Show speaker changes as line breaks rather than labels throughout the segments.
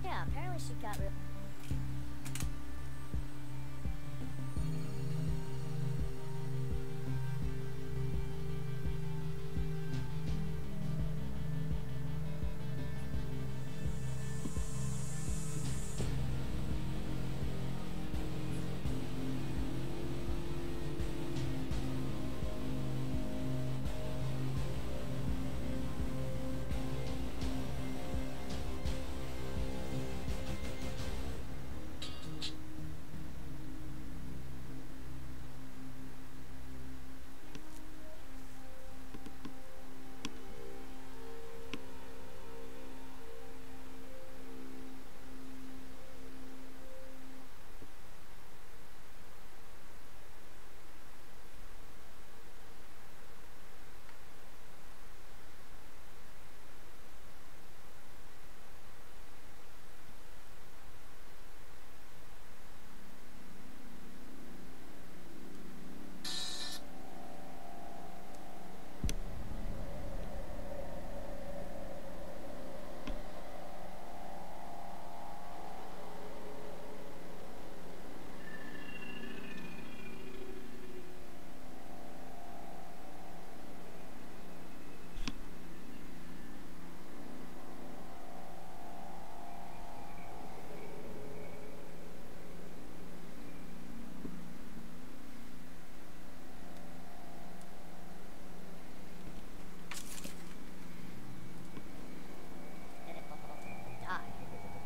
Yeah, apparently she got real.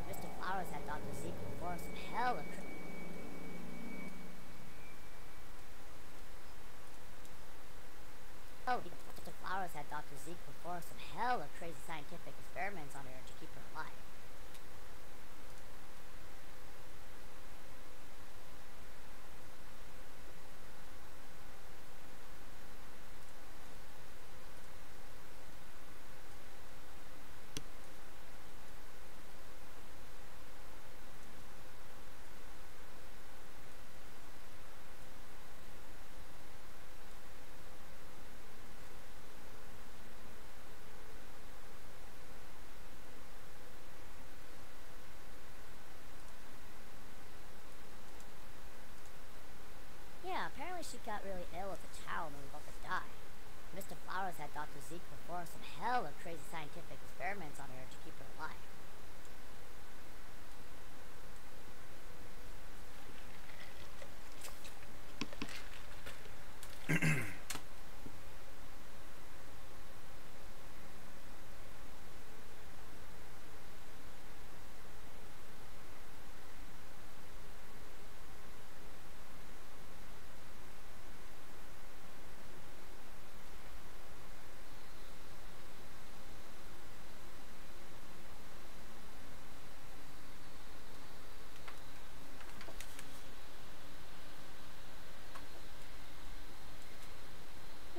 Mr. Flowers had Dr. Zeke before some hell of Mr. Flowers had Dr. Zeke perform some hell of crazy scientific experiments on her to keep her alive. Yeah, apparently she got really ill at the child and was about to die. Mr. Flowers had Dr. Zeke perform some hell of crazy scientific experiments on her to keep her alive.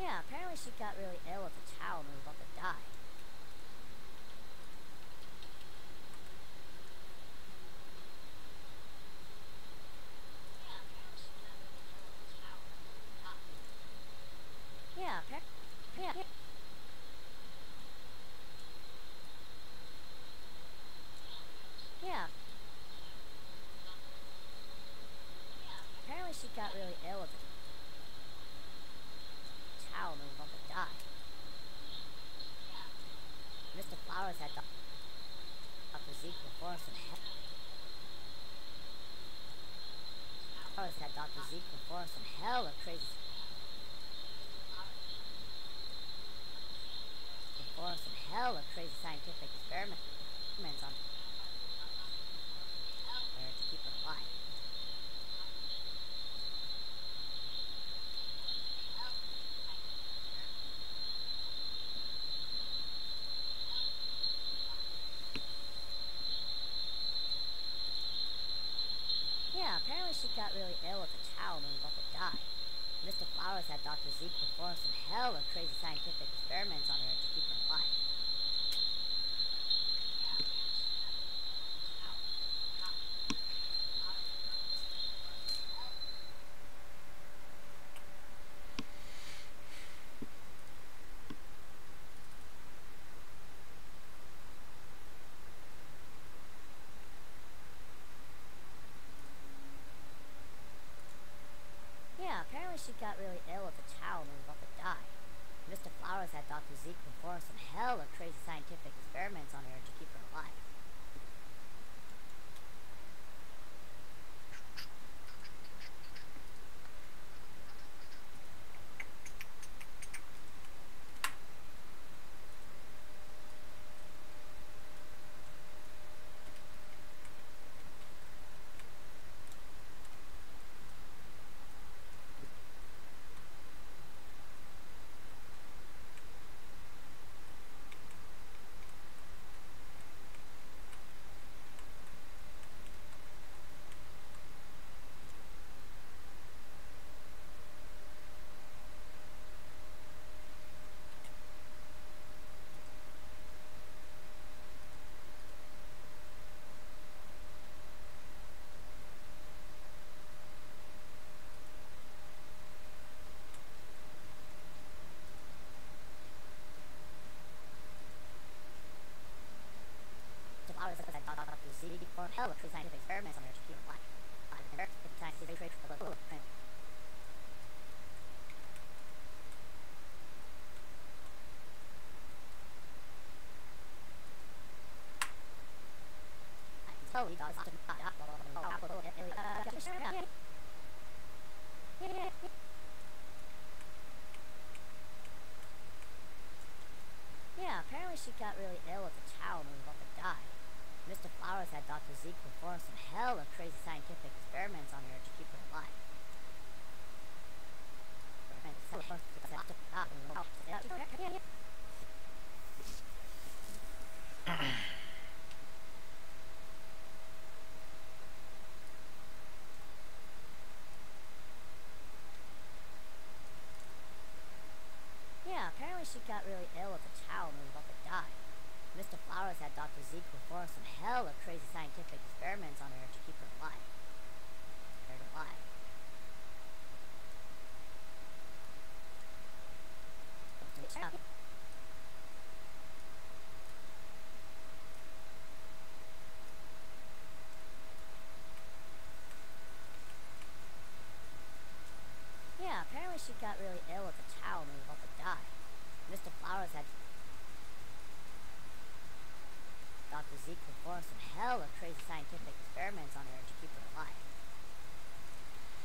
Yeah, apparently she got really ill at the child and was about to die. Yeah, yeah. Yeah. Apparently she got really ill at the child and was about to die. Mr. Flowers had Dr. Zeke perform some Flowers had Dr. Zeke perform some hell of crazy scientific experiments on her to keep her alive. Yeah, apparently she got really ill at the child and was about to die. Mr. Flowers had Dr. Zeke perform some hell of crazy scientific experiments on her to keep her alive. she got really ill at the child and was about to die. Mr. Flowers had Dr. Zeke perform some hella crazy scientific experiments on her to keep her alive. Mr. Flowers had Dr. Zeke perform hella crazy scientific experiments on her to keep her alive. Totally does. Yeah, apparently she got really ill at the child and was about to die. Mr. Flowers had Dr. Zeke perform some hella crazy scientific experiments on her to keep her alive. Yeah, apparently she got really ill at the child and was about to die. Mr. Flowers had Dr. Zeke perform some hella crazy scientific experiments on her to keep her alive. Yeah, apparently she got really ill at the child and was about to die. Mr. Flowers had Dr. Zeke perform some hella crazy scientific experiments on her to keep her alive.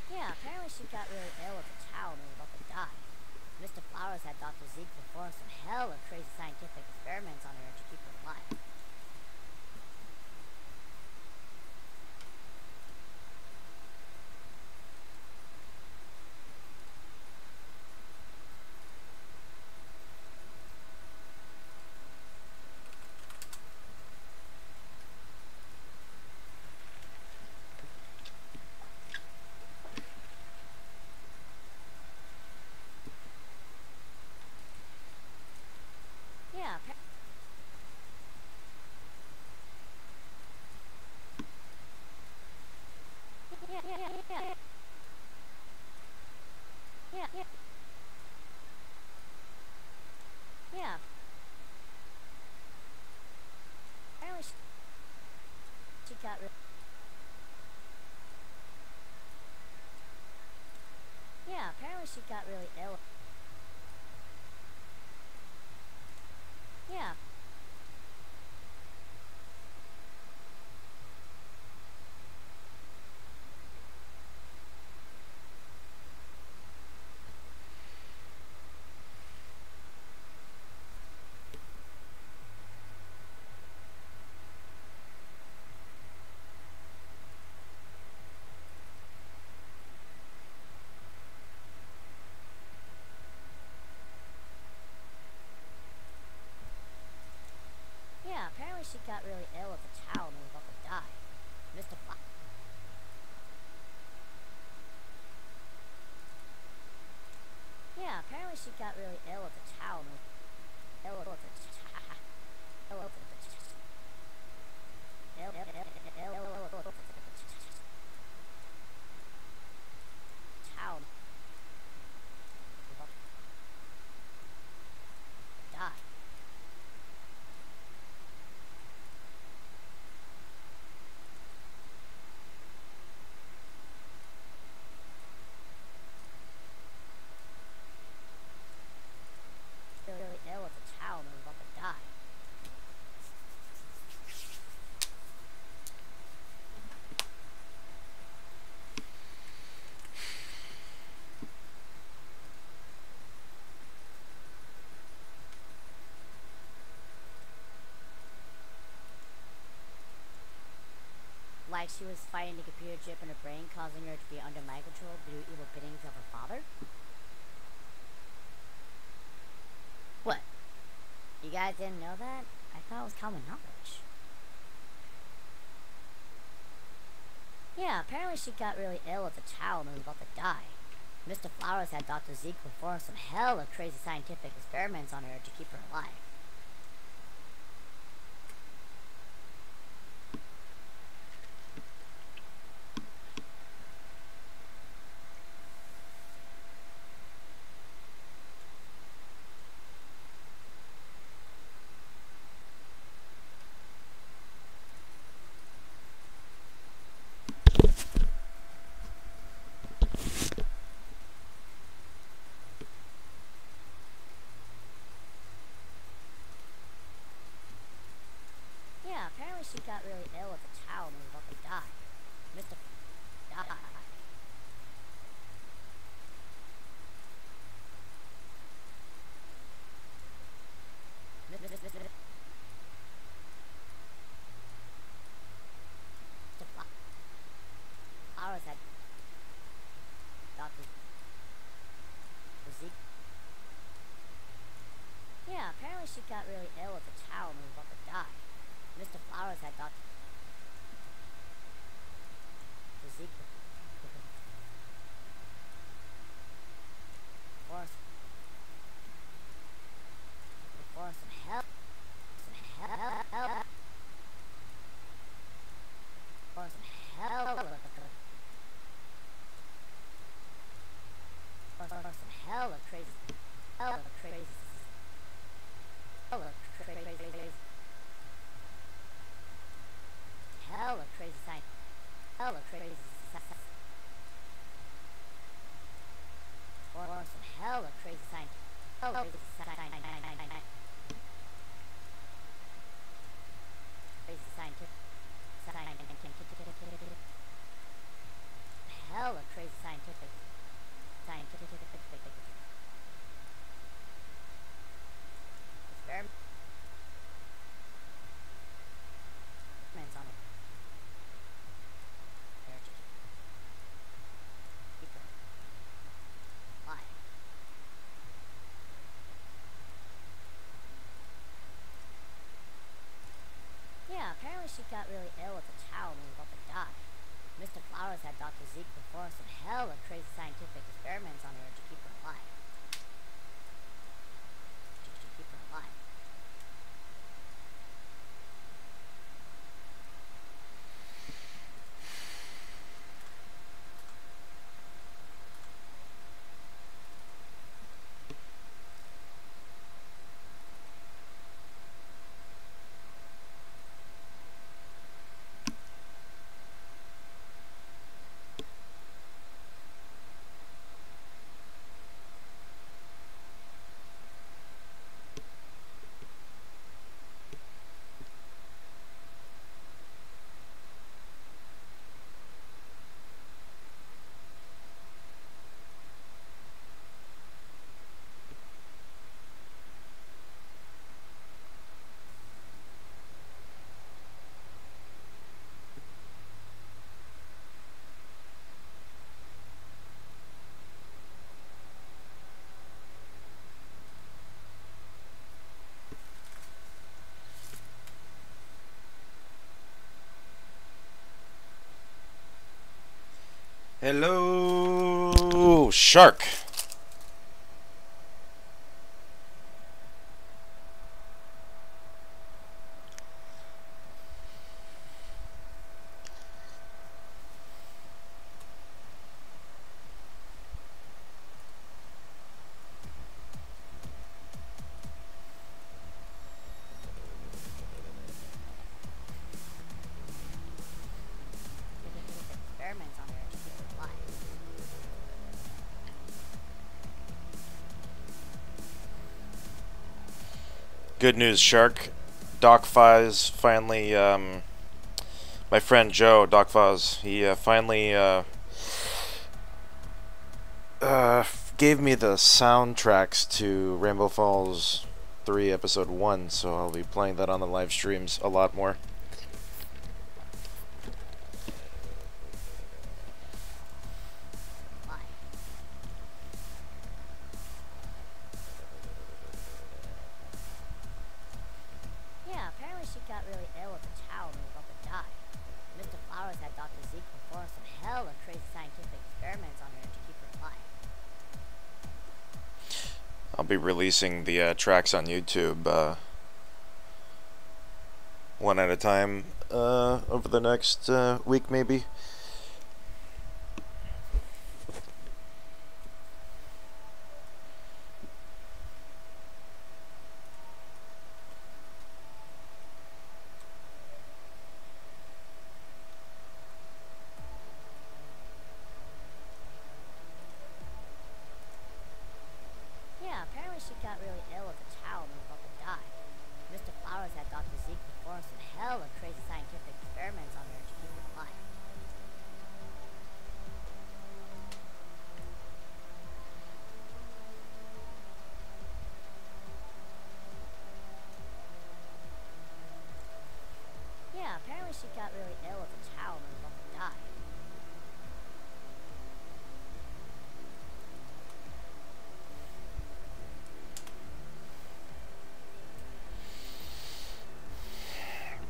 Yeah, apparently she got really ill at the child and was about to die. Mr. Flowers had Dr. Zeke perform some hella crazy scientific experiments on her to keep her alive. Yeah, yeah. Apparently she got really Yeah, apparently she got really ill. Yeah. Yeah, apparently she got really ill at the child and was about to die. Mr. Fla- Yeah, apparently she got really ill at the child and was ill at the child. Ill at the child was about to die. like she was fighting the computer chip in her brain, causing her to be under mind control due to evil biddings of her father? What? You guys didn't know that? I thought it was common knowledge. Yeah, apparently she got really ill as a child and was about to die. Mr. Flowers had Dr. Zeke perform some hella crazy scientific experiments on her to keep her alive. Yeah, apparently she got really ill as a child and was about to die. Mr. Die. Mr. Flowers had Dr. Zeke. Yeah, apparently she got really ill as a child and was about to die. Mr. Flowers had Dr. Zeke before some hell, for some hell, for some hella crazy, hella crazy, hella crazy, hella crazy science, hella crazy, for some hella crazy science, hella crazy scientific, hella crazy scientific experiments on it. Keep her alive. Yeah, apparently she got really ill as a child and was about to die. Mr. Flowers had Dr. Zeke perform some hella crazy scientific experiments on her to keep her alive. To keep her alive.
Hello, Shark.
Experiments on her to keep her alive.
Good news, Shark. Doc Fiz finally, my friend Joe, Doc Fiz, he finally gave me the soundtracks to Rainbow Falls 3 Episode 1, so I'll be playing that on the live streams a lot more.
she got really ill with a child and was about to die. Mr. Flowers had Dr. Zeke perform some hella crazy scientific experiments on her to keep her alive.
I'll be releasing the tracks on YouTube one at a time over the next week, maybe.
Yeah, apparently she got really ill with a child and was about to die. Mr. Flowers had Dr. Zeke perform some hella crazy scientific experiments on her to keep her alive. Yeah, apparently she got really ill with a child and was about to die.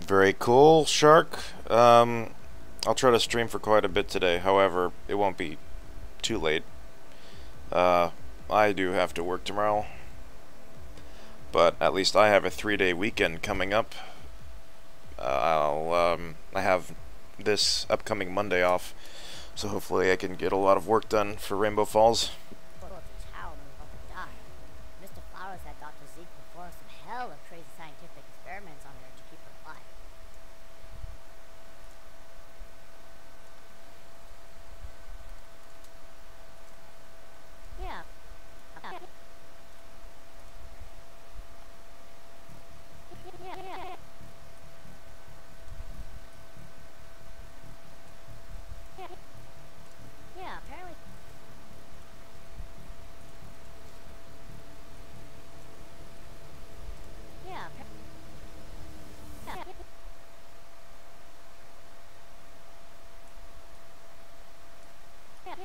Very cool, Shark. I'll try to stream for quite a bit today. However, it won't be too late. I do have to work tomorrow, but at least I have a 3-day weekend coming up. I have this upcoming Monday off, so hopefully I can get a lot of work done for Rainbow Falls.
With a child and was about to die. Mr. Flowers had Dr. Zeke perform some hella crazy scientific experiments on her to keep her alive. Yeah. Yeah, apparently. Yeah, yeah.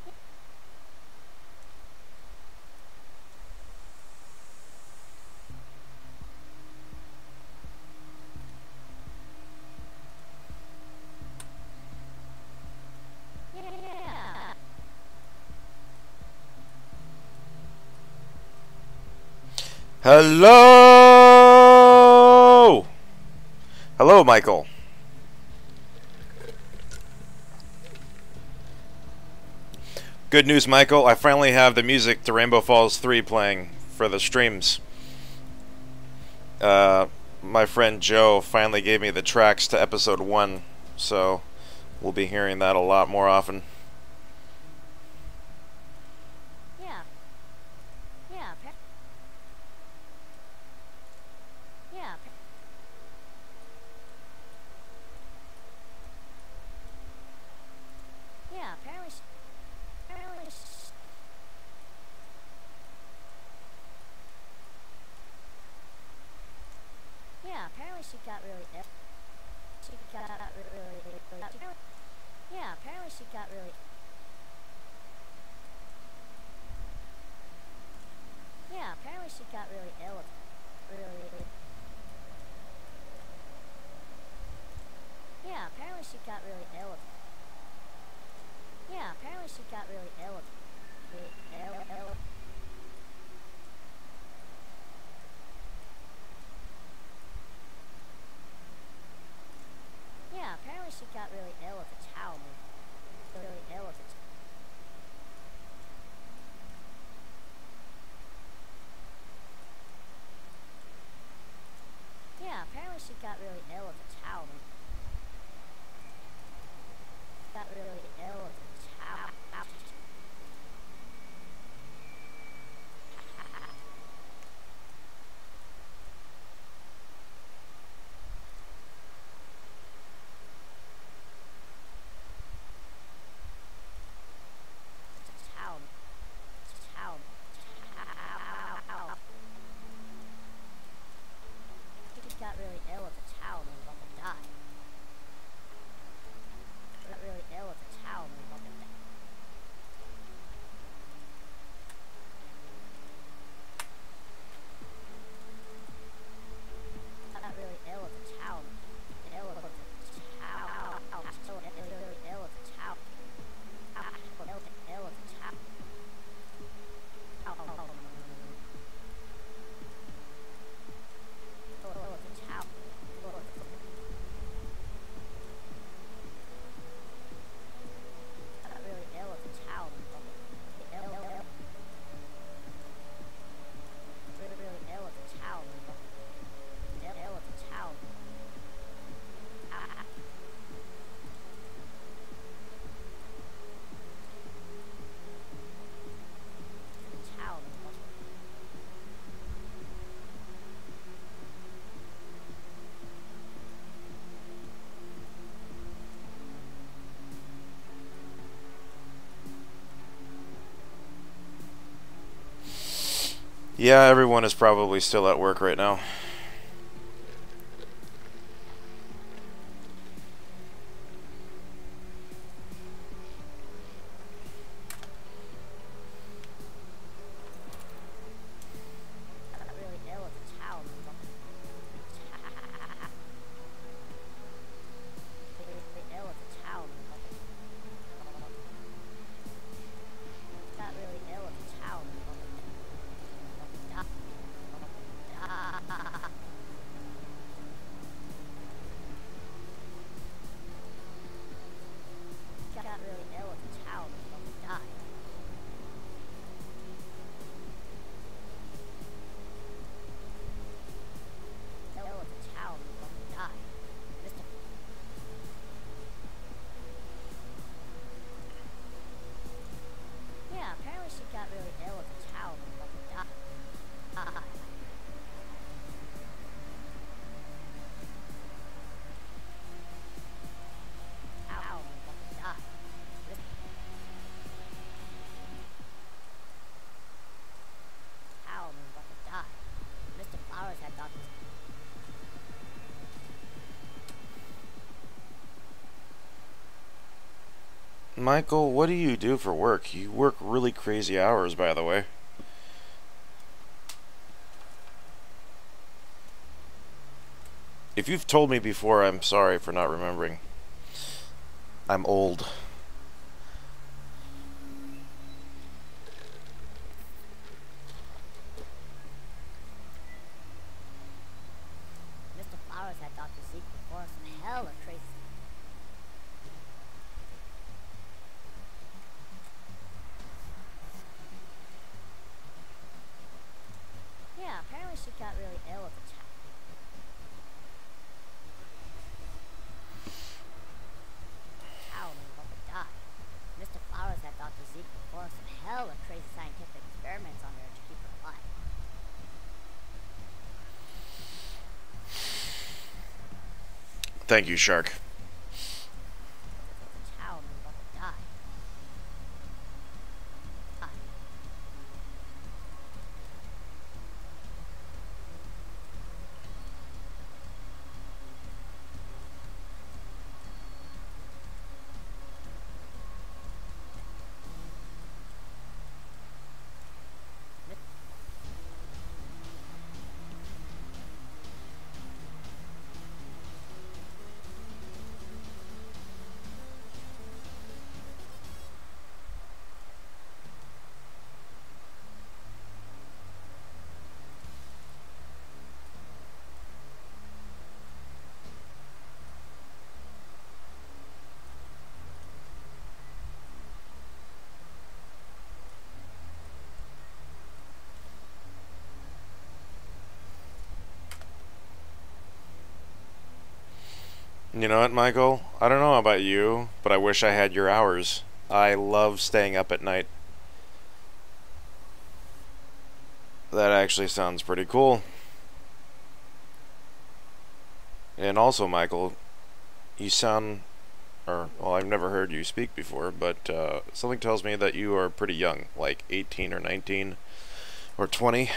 Hello! Hello, Michael. Good news, Michael. I finally have the music to Rainbow Falls 3 playing for the streams. My friend Joe finally gave me the tracks to episode 1, so we'll be hearing that a lot more often.
Yeah. Yeah. Yeah. Yeah, apparently. Yeah, apparently she got really ill. She got really ill. Yeah, apparently she got really. Yeah, apparently she got really ill. Really. Yeah, apparently she got really ill. Yeah, apparently she got really ill. Yeah, apparently she got really ill with a child. Really ill with a child. Yeah, apparently she got really ill with a child. Got really ill with a child. She got really ill with a child and was about to die. Got really ill with a child and was about to die. Got really ill with a child.
Yeah, everyone is probably still at work right now.
I got really ill as a child and was really ill as a child and was got really ill as a child and was got really ill as a child and was about to die. Ill as a child and was about to die. Mr. Yeah, apparently she got really ill as a child and was about to die. Child and was about to die. Child and was about to die. Mr. Flowers had doctors.
Michael, what do you do for work? You work really crazy hours, by the way. If you've told me before, I'm sorry for not remembering. I'm old.
Mr. Flowers had Dr. Zeke before some hella crazy. Yeah, apparently she got really ill as a child. Child and was about to die. Mr. Flowers had Dr. Zeke before some hella crazy scientific experiments on her to keep her alive.
Thank you, Shark.
Child and was about to die.
You know what, Michael? I don't know about you, but I wish I had your hours. I love staying up at night. That actually sounds pretty cool. And also, Michael, you sound, well, I've never heard you speak before, but something tells me that you are pretty young, like 18 or 19 or 20.
Die.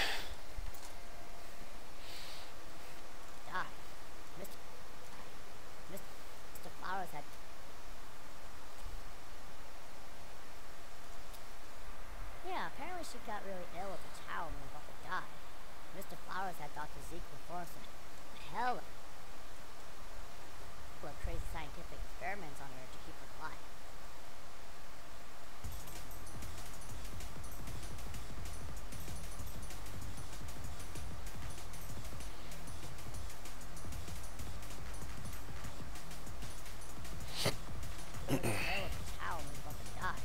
Mr. Flowers had. Yeah, apparently she got really ill as a child and was about to die. Mr. Flowers had Dr. Zeke before some hella crazy scientific experiments on her to keep her alive. Ill as a child and was about to die.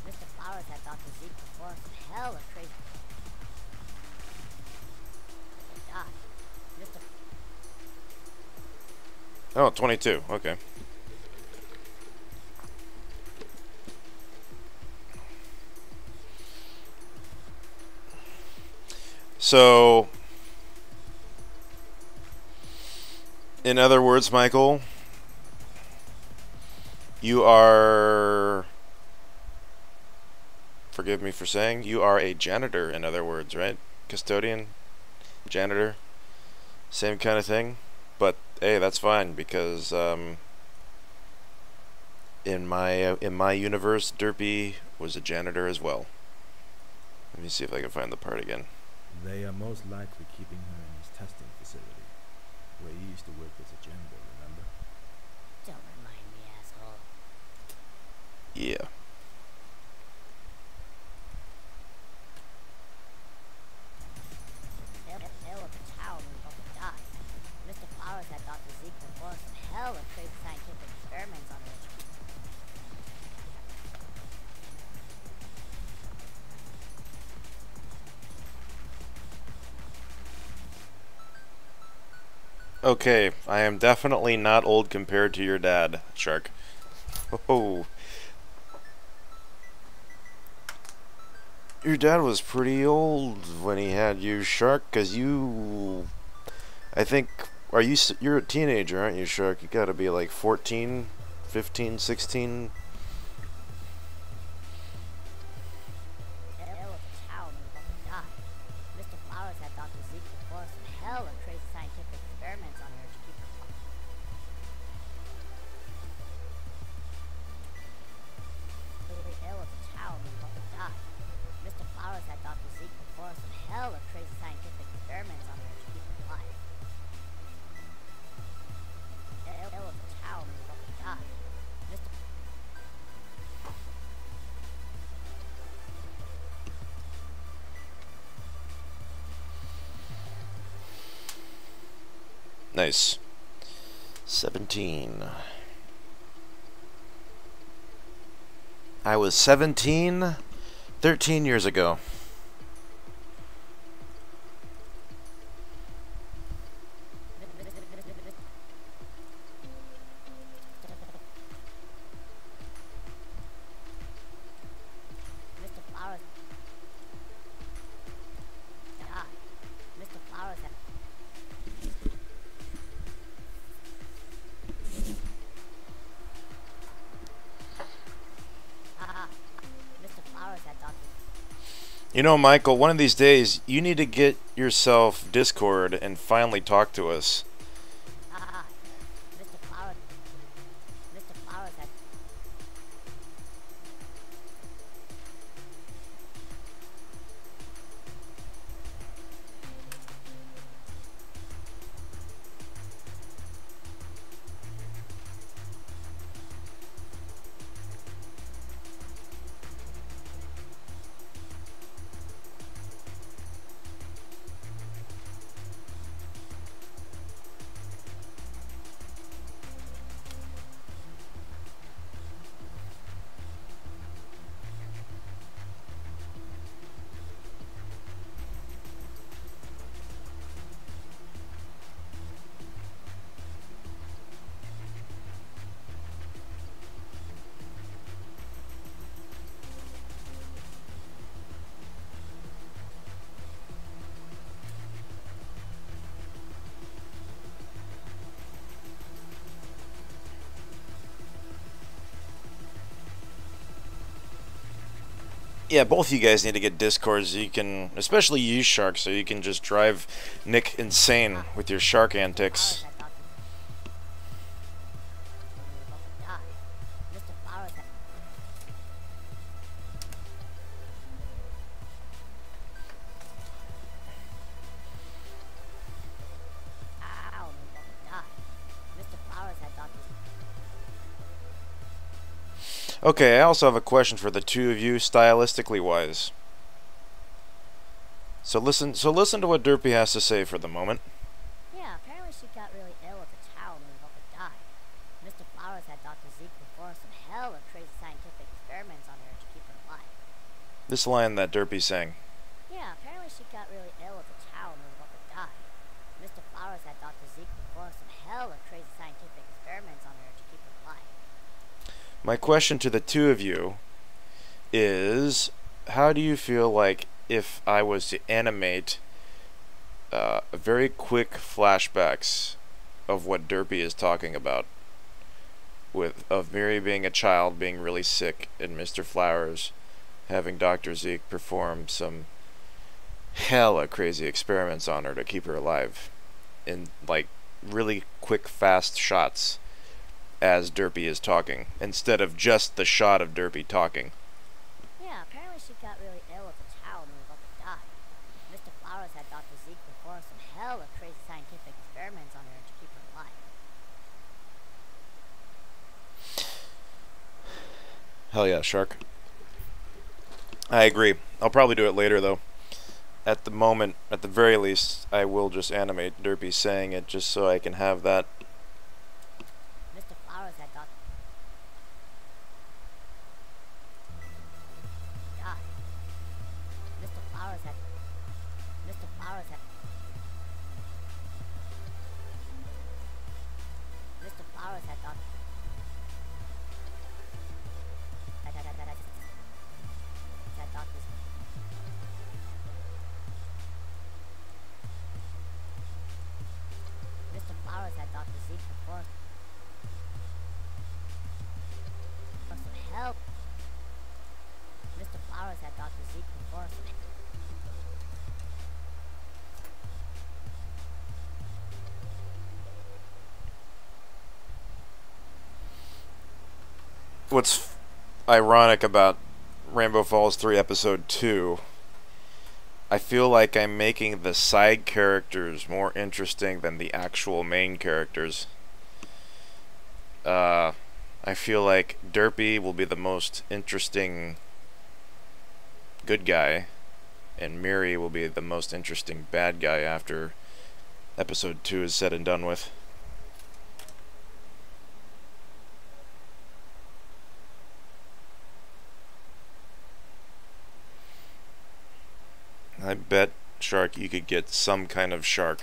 Mr. Flowers had Dr. Zeke before some hella crazy. Die. Mr.
Oh, 22. Okay. So, in other words, Michael, you are, forgive me for saying, you are a janitor, in other words, right? custodian, janitor, same kind of thing. But hey, that's fine because in my universe, Derpy was a janitor as well. Let me see if I can find the part again.
They are most likely keeping her in his testing facility, where he used to work as a janitor, remember?
Don't remind me, asshole.
Yeah.
Hell of a child was about to die. Mr. Flowers had Dr. Zeke perform some hell of crazy scientific experiments on her.
Okay, I am definitely not old compared to your dad, Shark. Oh. Your dad was pretty old when he had you, Shark, because you... I think... You're a teenager, aren't you, Shark? You gotta be like 14, 15, 16...
Hell of a child was about to die. Mr. Flowers had Dr. Zeke perform some hell of crazy scientific experiments on her to keep her alive. Hell of a child was about to die. Mr. Flowers had Dr. Zeke perform some hell of crazy scientific experiments on her to keep her alive. Hell of a child was about to die. Mr.
Nice. 17. I was 17 13 years ago.
Mr. Flowers died. Mr. Flowers had Mr. Flowers had Dr.
You know, Michael, one of these days, you need to get yourself Discord and finally talk to us.
Mr. Flowers. Mr. Flowers had.
Yeah, both of you guys need to get Discord so you can, especially you, Shark, so you can just drive Nick insane with your shark antics.
Mr. Flowers had. Ow, Mr. Flowers had Dr.
Okay, I also have a question for the two of you, stylistically wise. So listen to what Derpy has to say for the moment.
Yeah, apparently she got really ill as a child and was about to die. Mr. Flowers had Dr. Zeke perform some hell of crazy scientific experiments on her to keep her alive.
This line that Derpy's saying.
Yeah, apparently she got really ill as a child and was about to die. Mr. Flowers had Dr. Zeke perform some hell of crazy scientific experiments on her to keep her alive.
My question to the two of you is, how do you feel like if I was to animate very quick flashbacks of what Derpy is talking about, of Mary being a child, being really sick, and Mr. Flowers having Dr. Zeke perform some hella crazy experiments on her to keep her alive. In, like, really quick, fast shots as Derpy is talking, instead of just the shot of Derpy talking.
Yeah, apparently she got really ill as a child and was about to die. Mr. Flowers had Dr. Zeke perform some hella crazy scientific experiments on her to keep her alive.
Hell yeah, Shark. I agree. I'll probably do it later, though. At the moment, at the very least, I will just animate Derpy saying it just so I can have that.
Mr. Flowers had Dr. died. Mr. Flowers had. Mr. Flowers had. Mr. Flowers had Dr. Had Dr. Mr. Flowers had Dr. Zeke perform some help. Mr. Flowers had Dr. Zeke perform some.
What's ironic about Rainbow Falls 3 Episode 2, I feel like I'm making the side characters more interesting than the actual main characters. I feel like Derpy will be the most interesting good guy, and Miri will be the most interesting bad guy after Episode 2 is said and done with. I bet, Shark, you could get some kind of shark.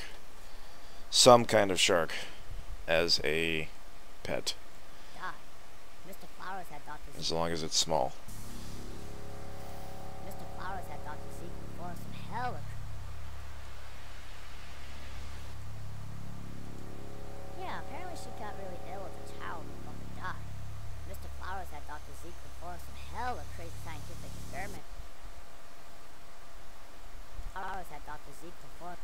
Some kind of shark as a pet.
Die. Mr. Flowers had Dr.
As
Zeke.
long as it's small.
Mr. Flowers had Dr. Zeke perform some hella. Yeah, apparently she got really ill as a child and was about to die. Mr. Flowers had Dr. Zeke perform some hella crazy scientific experiments. Flowers had Dr. Zeke perform.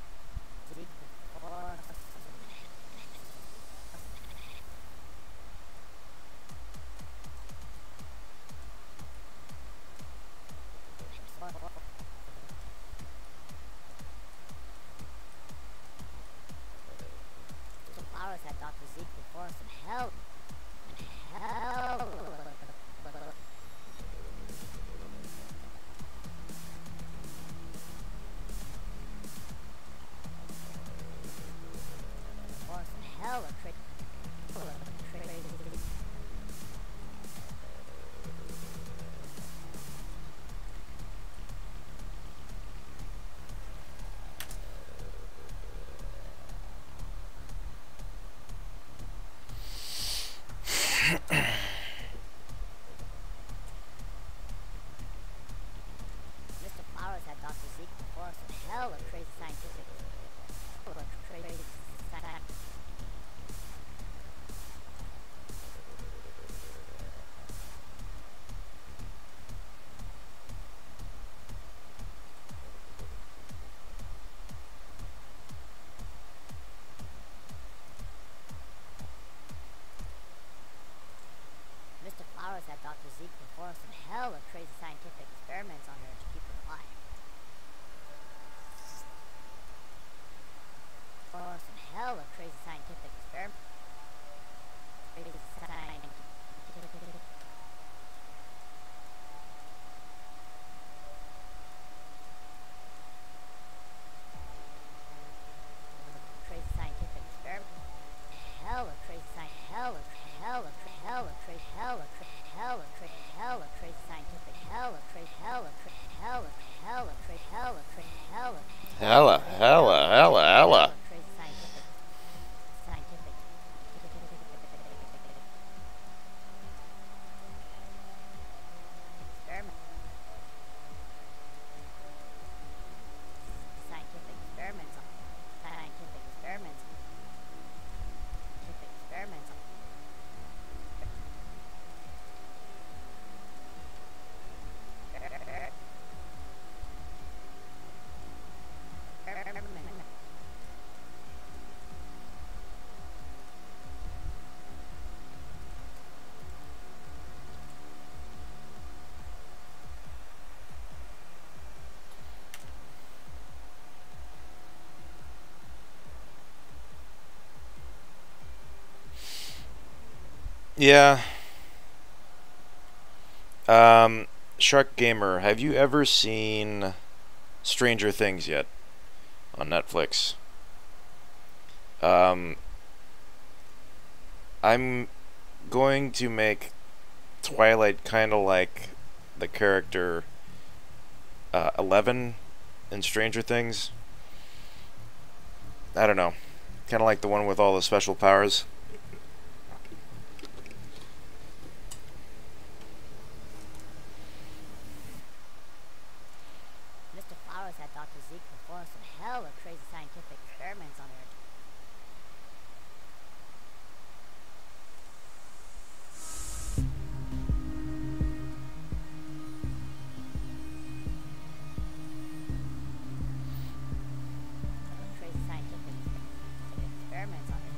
Mr. Flowers had Dr. Zeke perform some hell. Perform some hella crazy. Mr. Flowers had Dr. Zeke perform some hella crazy scientific. Crazy scientific. Mr. Flowers had Dr. Zeke perform some hella crazy scientific experiments on her to keep her alive. Perform some hella crazy scientific experiments. Crazy scientific. Crazy scientific experiment. Hella crazy science. Hella crazy scientific. Hella crazy.
Hella.
Crazy scientific.
Yeah. Shark Gamer, have you ever seen Stranger Things yet on Netflix? Um, I'm going to make Twilight kind of like the character 11 in Stranger Things. I don't know. Kind of like the one with all the special powers.
Mr. Flowers had Dr. Zeke perform some hella crazy scientific experiments on her. Crazy scientific experiments on her.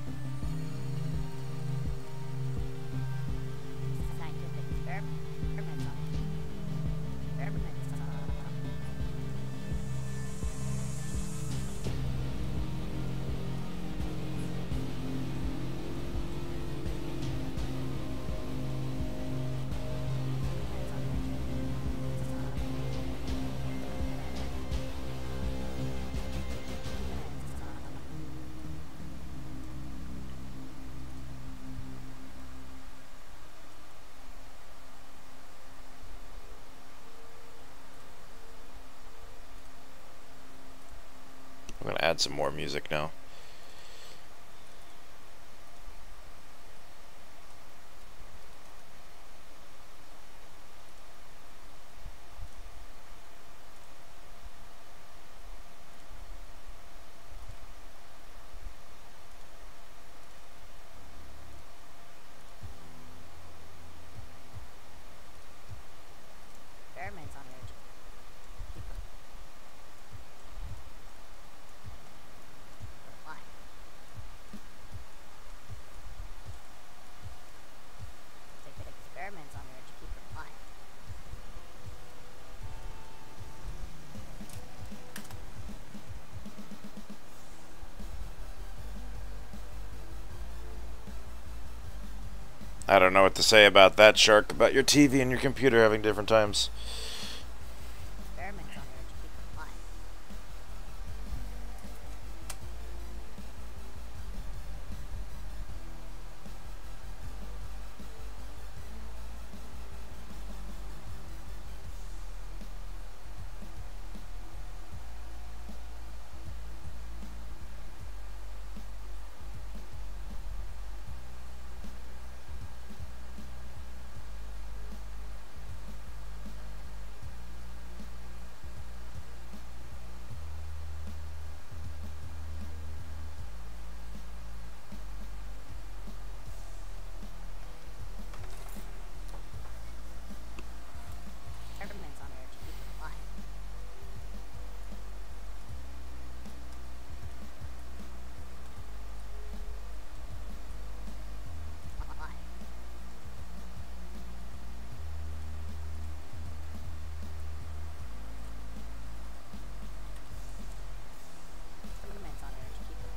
Scientific experiments on her. Experiments on her.
I'm going to add some more music now.
Experiments on her. Keep her alive. Experiments on her to keep her alive.
I don't know what to say about that, Shark, about your TV and your computer having different times.
Experiments on her to keep her alive. Experiments on her to keep her alive. Alive. Experiments on her to keep her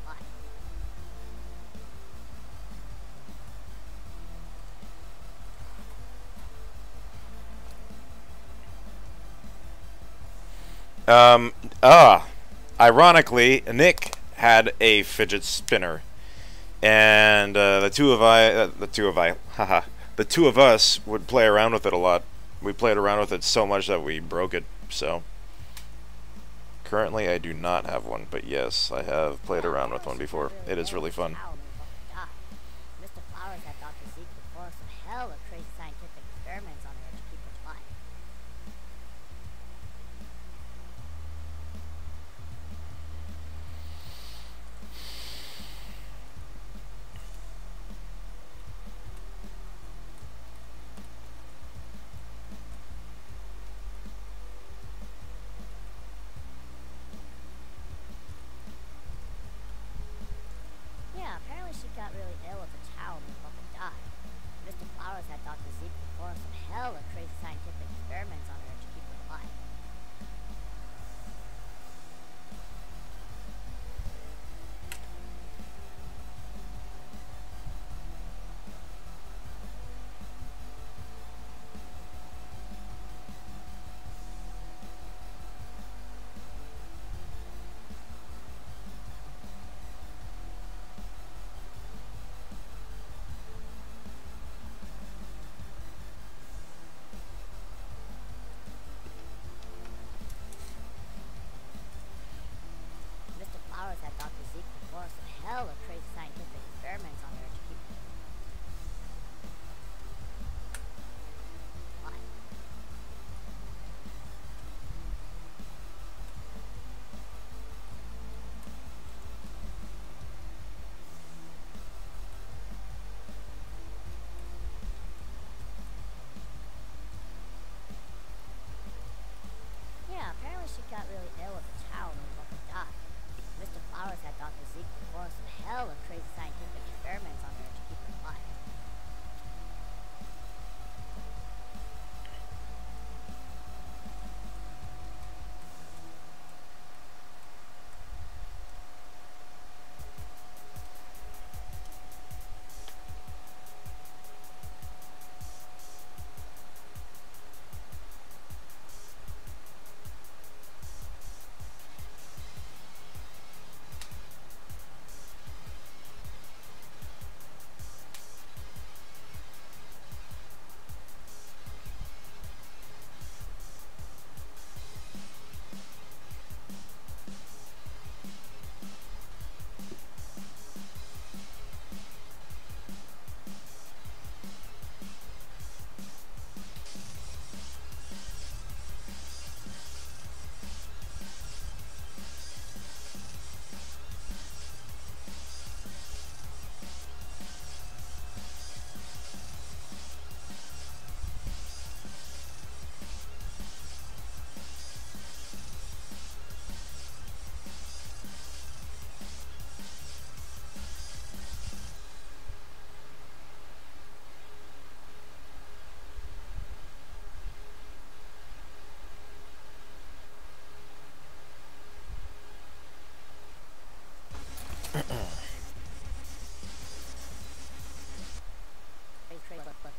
alive.
Um, ah, Ironically, Nick had a fidget spinner, and the two of us would play around with it a lot. We played around with it so much that we broke it. So currently, I do not have one, but yes, I have played around with one before. It is really fun.
Mr. Flowers had Dr. Zeke perform some hella crazy scientific experiments on her to keep her alive. Yeah, apparently she got really ill at the child and was about to die. Mr. Flowers had Dr. Zeke perform some hella crazy scientific experiments on her to keep her alive. got really ill with a child and was about to die. Mr. Flowers had Dr. Zeke perform some hella crazy scientific experiments on her to keep her alive.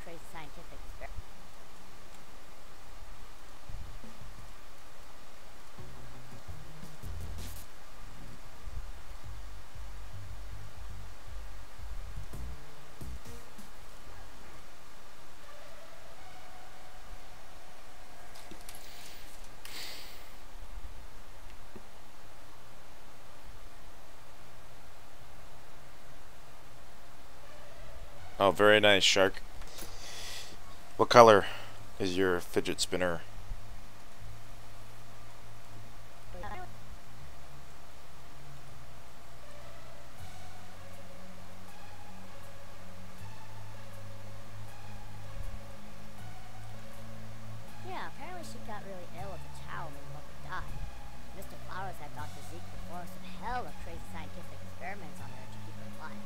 Crazy scientific experiment.
Oh, very nice, Shark. What color is your fidget spinner?
Yeah, apparently she got really ill with a child and was about to die. Mr. Flowers had Dr. Zeke perform some hella crazy scientific experiments on her to keep her alive.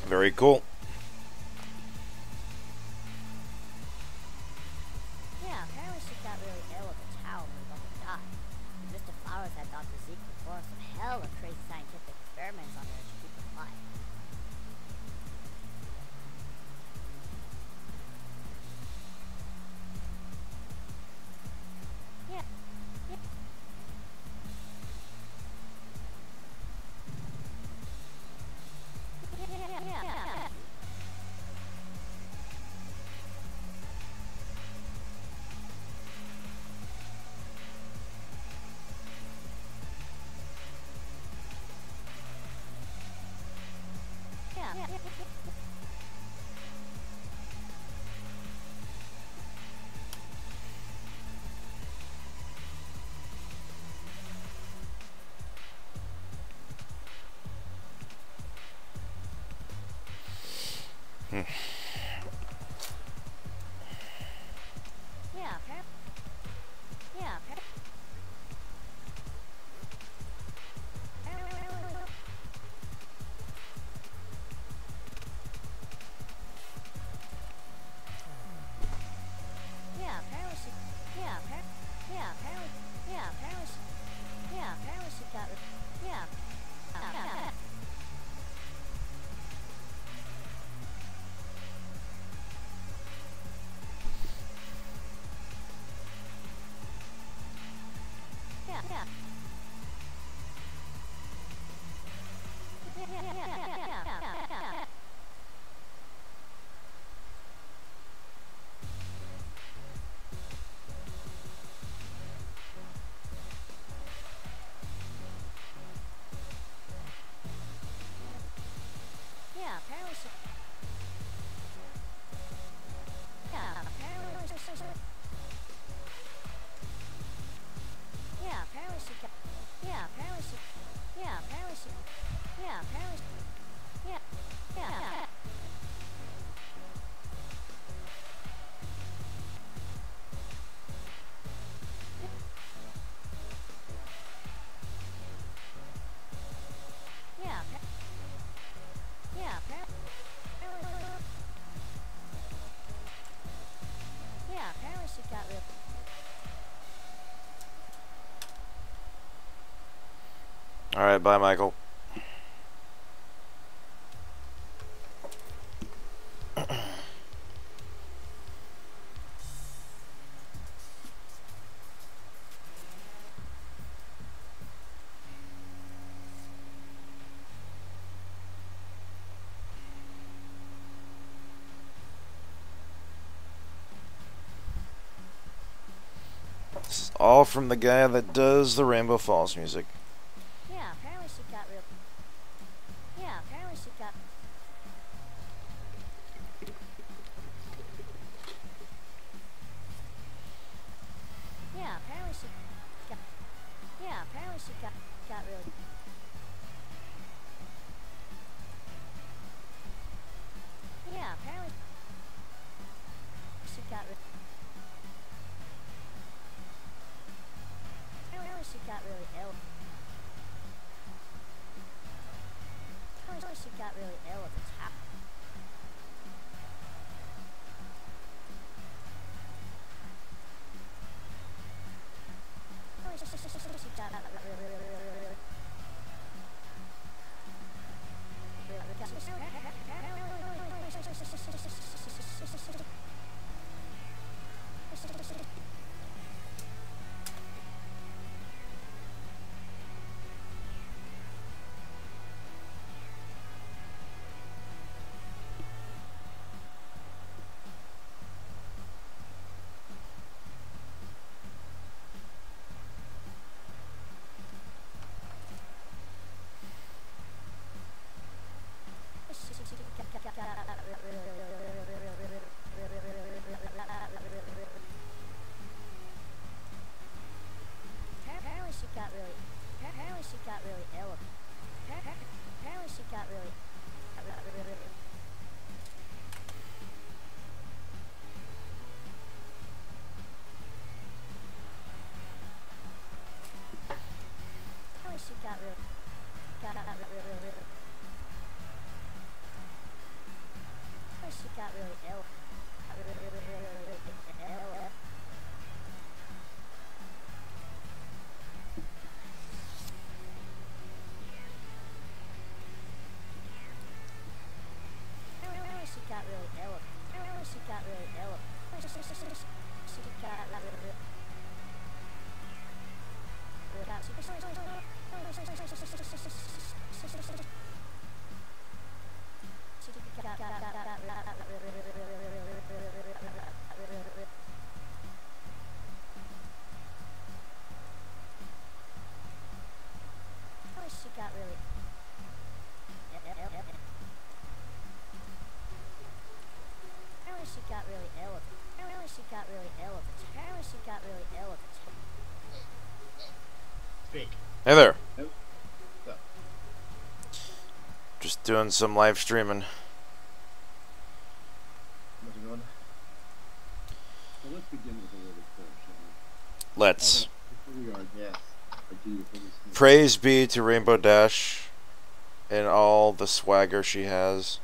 Very cool.
Yeah, apparently she got really ill with a child and was about to die. Mr. Flowers had Dr. Zeke perform some hella crazy scientific experiments on her to keep her alive. Yeah. Yeah.
Hmm.
Yeah, apparently. Yeah, apparently. Yeah, apparently she. Yeah, apparently. Yeah, apparently. Yeah, apparently she. Yeah, apparently she got. Yeah. Yeah. Yeah, apparently yeah, apparently she got. Yeah, apparently she. Yeah, apparently she. Yeah, apparently. Yeah, yeah. Yeah, yeah, apparently. Yeah, apparently she got real.
Alright, bye, Michael. This is all from the guy that does the Rainbow Falls music.
Yeah, apparently she got real. Yeah, apparently she got. Yeah, apparently she got. Yeah, apparently she got really. Yeah, apparently she got. Apparently she got really ill. Apparently she got really ill at the top. She got really ill. Apparently she got really. Apparently she got really. She got really ill. She got really ill. She got really ill. She got really. Apparently she got really ill. Apparently she got really ill. Apparently she got really ill.
Speak.
Hey there.
Nope. So,
Just doing some live streaming.
how's it going? So let's begin with a word of prayer, shall we?
Let's.
Before we are, yes, I do you for this.
Praise be to Rainbow Dash and all the swagger she has,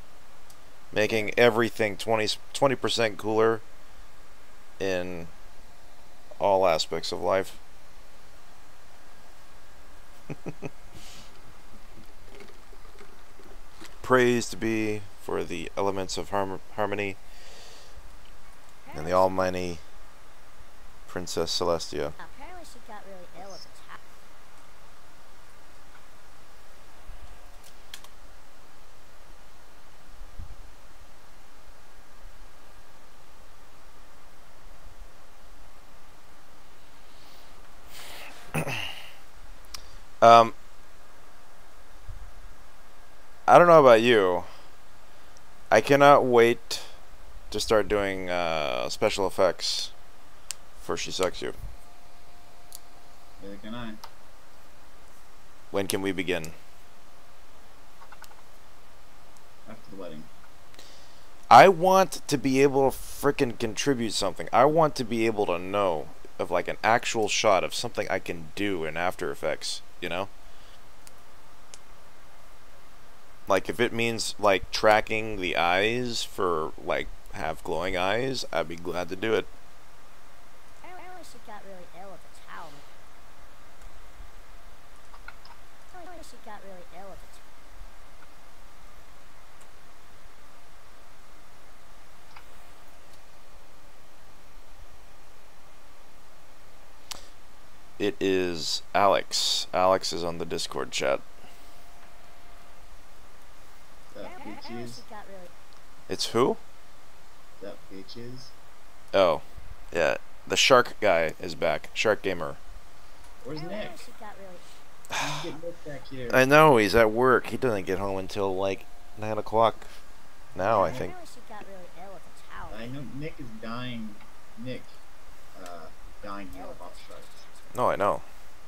making everything 20% cooler in all aspects of life. Praise to be for the elements of harmony and the almighty Princess Celestia.
Apparently she got really ill at the top.
I don't know about you, I cannot wait to start doing special effects for She Sucks You.
Neither can I.
When can we begin?
After the wedding.
I want to be able to frickin' contribute something. I want to be able to know of like an actual shot of something I can do in After Effects, you know? Like if it means like tracking the eyes for like have glowing eyes, I'd be glad to do it.
Apparently she got really ill at the town. Apparently she got really ill at the town.
It is Alex. Alex is on the Discord chat.
Is that
Apparently
Peaches?
she got really
It's who?
Is that Peaches?
Oh, yeah. The Shark guy is back. Shark Gamer.
Where's Nick?
apparently she got really
Let's get Nick back here.
I know, he's at work. He doesn't get home until like 9 o'clock now, I think.
apparently she got really ill at the town.
I know Nick is dying. Nick, dying here about sharks.
No, I know.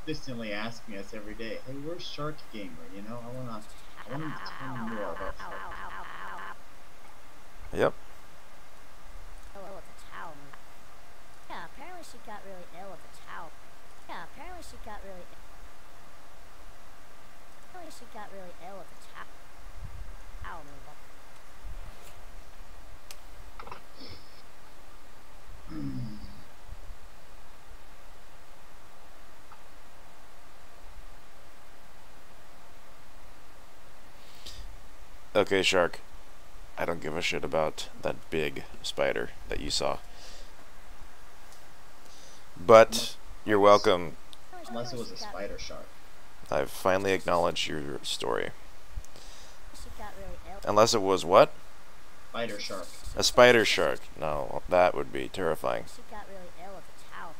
Consistently asking us every day, hey, where's Shark Gamer? You know, I want him to tell me more about sharks.
Yep.
Ill at the town. Yeah, apparently she got really ill at the town. Yeah, apparently she got really apparently she got really ill at the town.
Okay, Shark. I don't give a shit about that big spider that you saw. But you're welcome.
Unless it was a spider shark.
I've finally acknowledged your story.
She got really ill.
Unless it was what?
Spider shark.
A spider shark. No, that would be terrifying.
She got really ill at the town.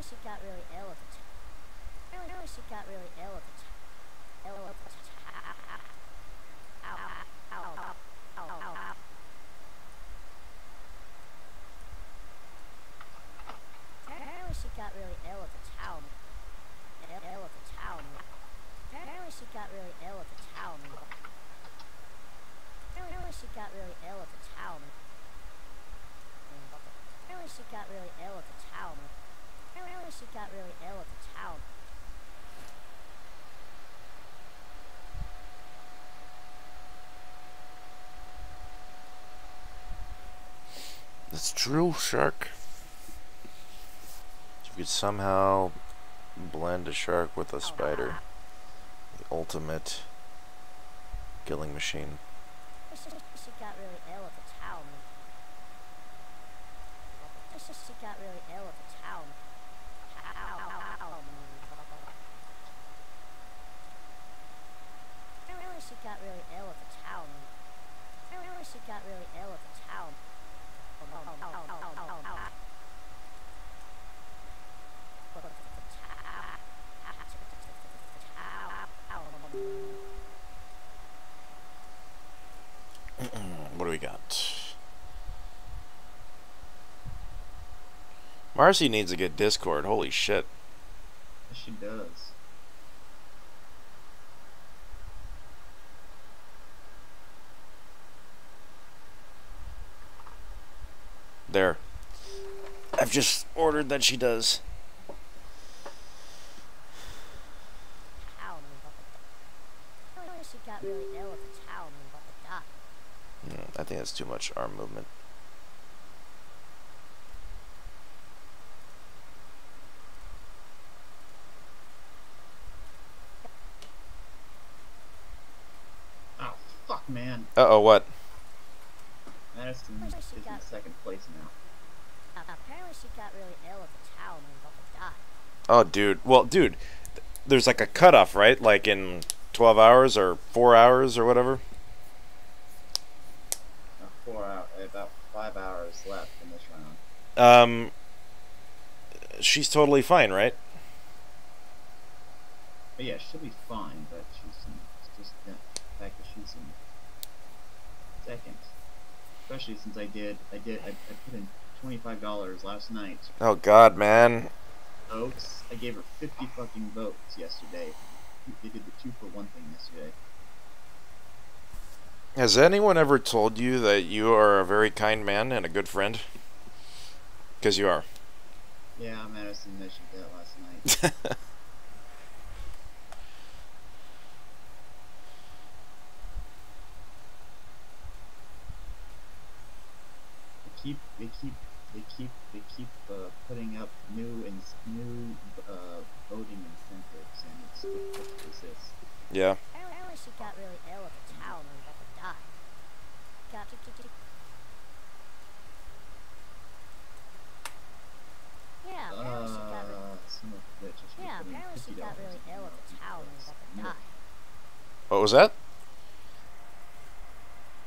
She got really ill at the town. She got really ill at the town. Ill at the Apparently she got really ill at the town. Ill at the town. Apparently she got really ill at the town. Apparently she got really ill at the town. Apparently she got really ill at the town. Apparently she got really ill at the town.
That's true, Shark. If you could somehow blend a shark with a spider. The ultimate killing machine.
She got really ill at the town. She got really ill at the town. Apparently she got really ill at the town. Apparently she got really ill at the town.
What do we got? Marcy needs to get Discord. Holy shit.
Yes, she does.
There. I've just ordered that she does.
She got really ill at the town and about to die.
I think that's too much arm movement.
Oh, fuck, man.
Uh-oh, what?
Madison is in second place now.
Apparently she got really ill at the town and about to die.
Oh, dude. Well, dude, there's like a cutoff, right? Like in 12 hours or 4 hours or whatever?
About 5 hours left in this round.
She's totally fine, right?
But yeah, she'll be fine. But it's just the fact that she's in second, especially since I put in $25 last night.
Oh God, man.
Votes. I gave her 50 fucking votes yesterday. They did the 2-for-1 thing yesterday.
Has anyone ever told you that you are a very kind man and a good friend? Because you are.
Yeah, Madison mentioned that last night. They keep putting up new voting incentives, and it's difficult to resist.
Yeah.
Apparently she got really ill with a child and was about to die. Yeah, apparently she got
Son of a bitch! I should have put in
apparently she got
$50
really ill with a child and was about to die.
What was that?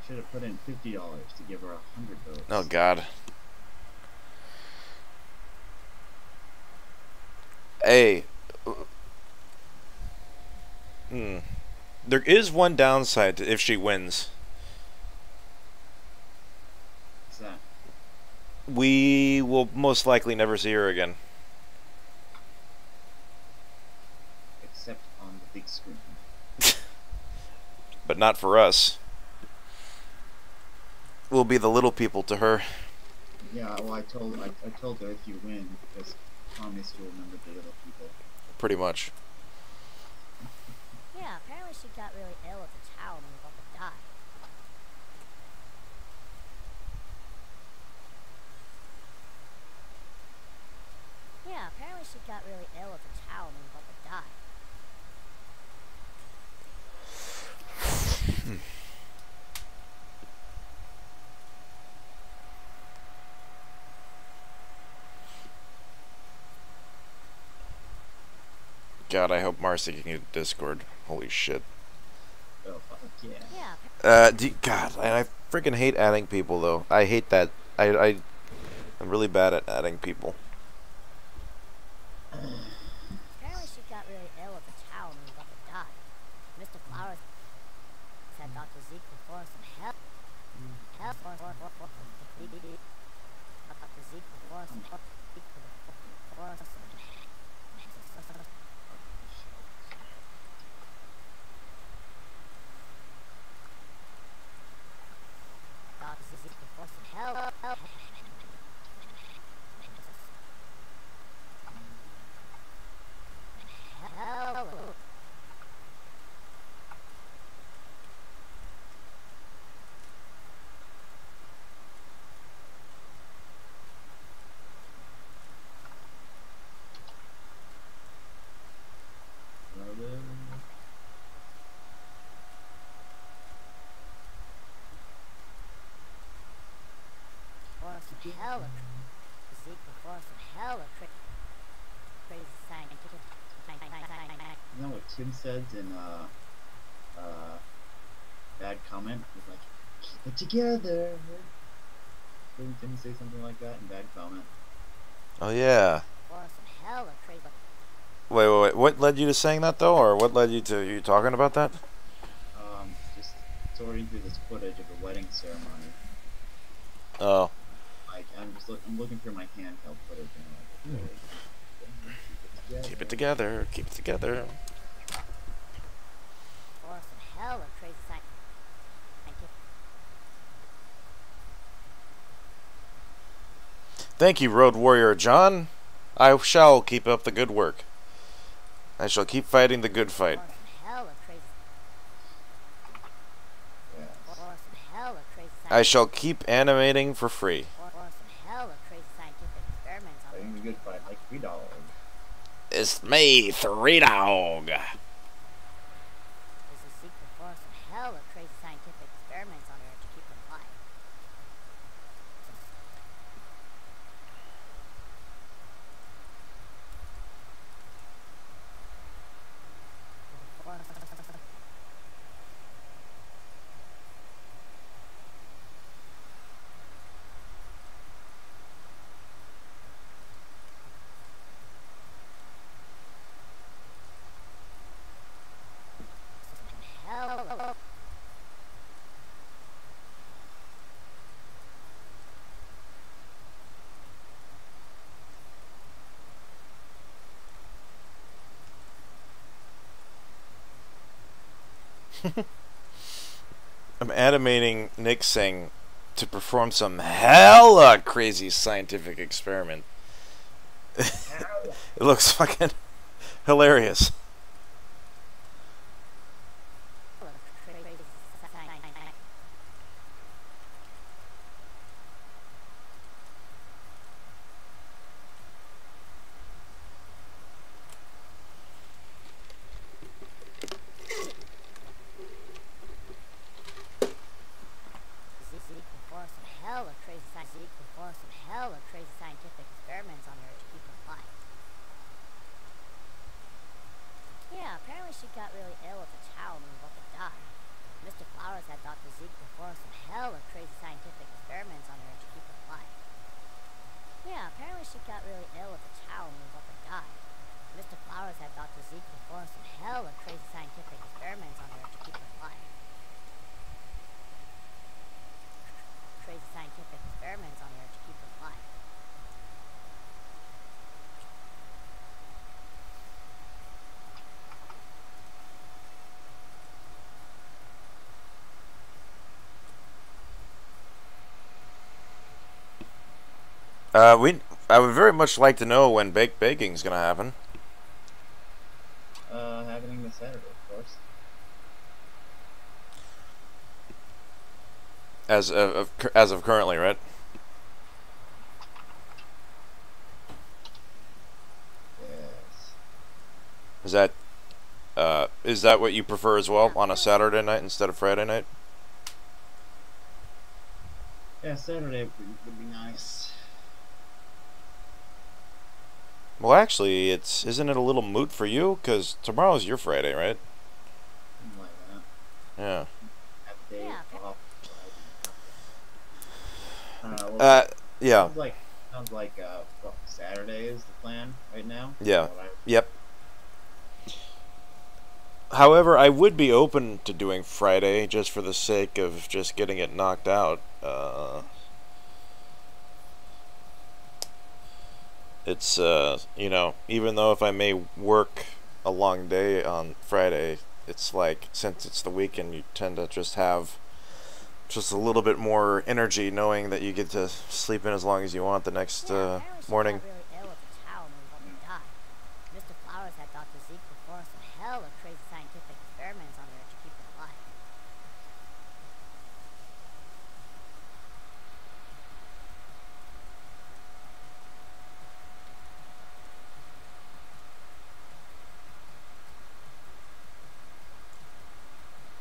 Should have put in $50 to give her 100 votes.
Oh God. Hey. There is one downside to if she wins.
What's that?
We will most likely never see her again.
Except on the big screen.
But not for us. We'll be the little people to her.
Yeah, well, I told her if you win, because promise you'll remember the little people.
Pretty much.
Yeah, apparently she got really ill with a child and was about to die. Yeah, apparently she got really ill with a child and was about to die.
God, I hope Marcy can get Discord. Holy shit.
Oh, fuck yeah.
Yeah,
God, I freaking hate adding people though. I hate that. I'm really bad at adding people.
apparently she got really ill with a child and was about to die. Mr. Flowers said Dr. Zeke before some help. Dr. Zeke before some help. Hella Zeke before some hella crazy scientific.
You know what Tim said in bad comment? He's like, keep it together. Didn't Tim say something like that in bad comment?
Oh yeah.
Before some hella crazy.
Wait. What led you to saying that though, or what led you to you talking about that?
Just sorting through this footage of the wedding ceremony.
Oh.
Like I'm looking through my handheld footage and I'm like, hey,
Keep it together. Keep it together.
Before some hella crazy scientific.
Thank you, Road Warrior John. I shall keep up the good work. I shall keep fighting the good fight.
Before some hella crazy.
Yeah.
Before some hella crazy
I shall keep animating for free.
Before some hella crazy scientific experiments on
Fighting the good fight like $3.
It's me, 3Dog.
This is Zeke before some hella crazy scientific experiments on her to keep her alive.
I'm animating Nick Singh to perform some hella crazy scientific experiment. It looks fucking hilarious.
Crazy scientific experiments on her to keep her alive. Yeah, apparently she got really ill with a child and was about to die. Mr. Flowers had Dr. Zeke perform some hella crazy scientific experiments on her to keep her alive. Yeah, apparently she got really ill with a child and was about to die. Mr. Flowers had Dr. Zeke perform some hella crazy scientific experiments on her to keep her alive. Crazy scientific experiments on her to keep her alive.
I would very much like to know when baked baking's gonna happen.
Happening this Saturday, of course.
As of currently, right?
Yes.
Is that what you prefer as well, on a Saturday night instead of Friday night?
Yeah, Saturday would be nice.
Well, actually, isn't it a little moot for you? Because tomorrow's your Friday, right?
Something like that.
Yeah.
Have a day
Yeah.
off. Well,
Yeah.
sounds like Saturday is the plan right now.
Yeah.
From what
Yep. However, I would be open to doing Friday just for the sake of just getting it knocked out. It's, even though if I may work a long day on Friday, it's like, since it's the weekend, you tend to just have just a little bit more energy knowing that you get to sleep in as long as you want the next morning.
Got really ill with a child and was about to die. Mr. Flowers had Dr. Zeke perform some hella crazy scientific experiments on her to keep her alive.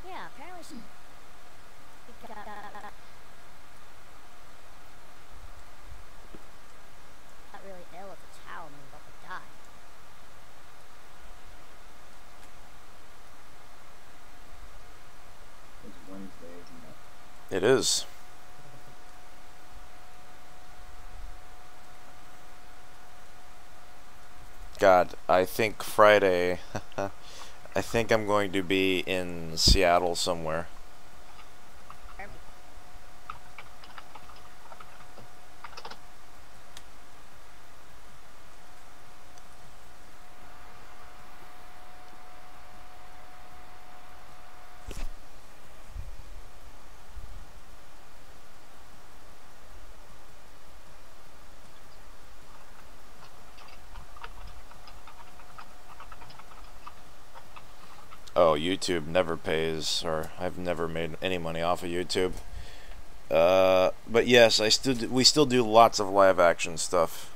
Yeah, apparently she got really ill with a child and was about to die.
it's Wednesday, isn't it?
It is. God, I think Friday, I think I'm going to be in Seattle somewhere. Oh, YouTube never pays, or I've never made any money off of YouTube. But yes, we still do lots of live action stuff.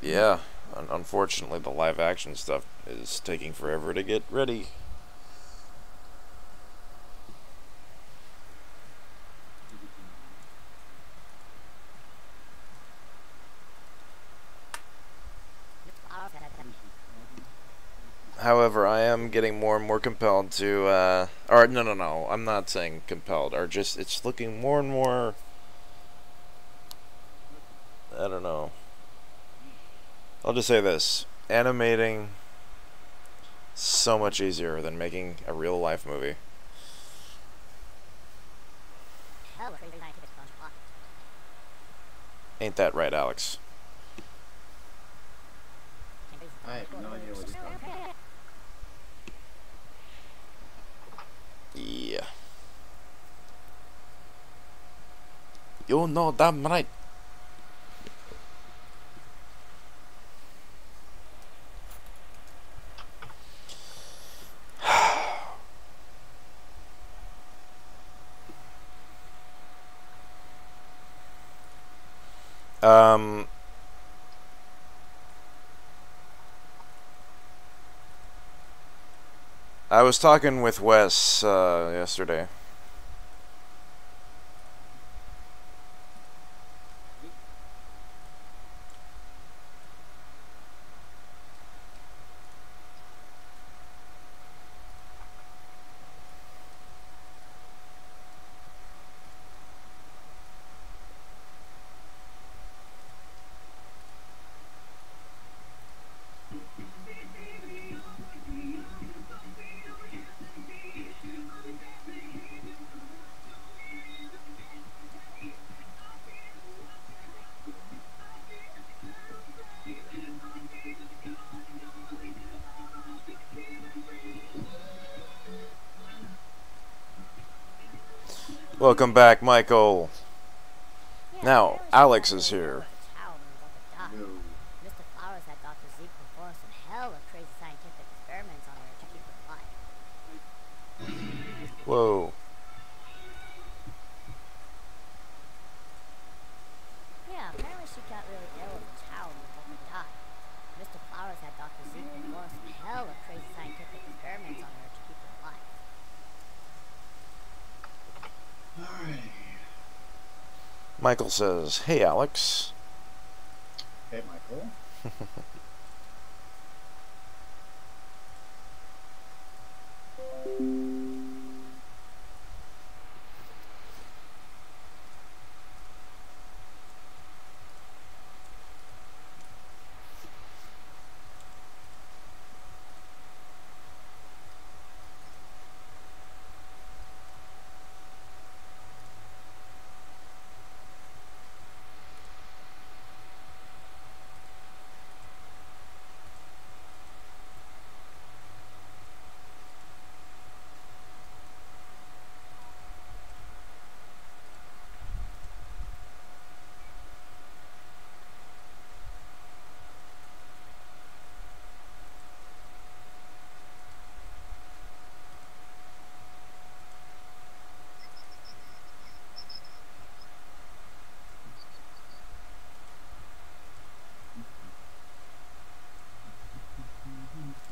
Yeah, unfortunately, the live action stuff is taking forever to get ready. However, I am getting more and more compelled to, or no, I'm not saying compelled, or just, it's looking more and more, I don't know. I'll just say this, animating so much easier than making a real life movie.
Hella crazy scientific experiments.
Ain't that right, Alex?
I have no idea what you're talking about.
Yeah. You know damn right. Um, I was talking with Wes yesterday. Welcome back, Michael.
Yeah,
Now,
apparently she
Alex
got
is
really ill
here.
with the child and was about to die.
No.
Mr. Flowers had Dr. Zeke perform some hella crazy scientific experiments on her to keep her alive.
Whoa.
Yeah, apparently she got really ill with the child and was about to die. Mr. Flowers had Dr. Zeke perform some hella crazy scientific experiments on her to keep her alive.
Alrighty.
Michael says, "Hey, Alex."
Hey, Michael.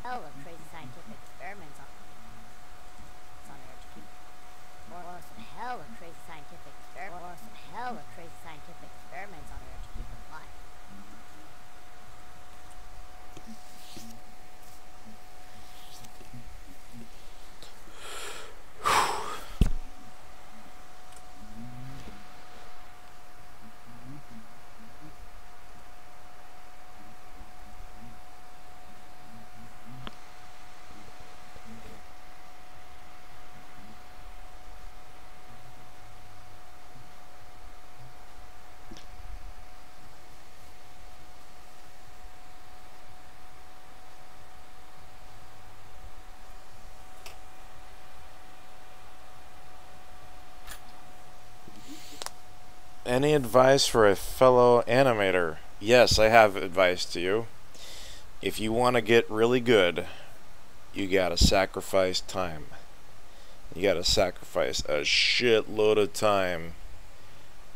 Hella crazy scientific experiments on her to keep or some hella crazy scientific experiments or some hella crazy scientific experiments on her to keep her alive.
Any advice for a fellow animator? Yes, I have advice to you. If you want to get really good, you gotta sacrifice time. You gotta sacrifice a shitload of time.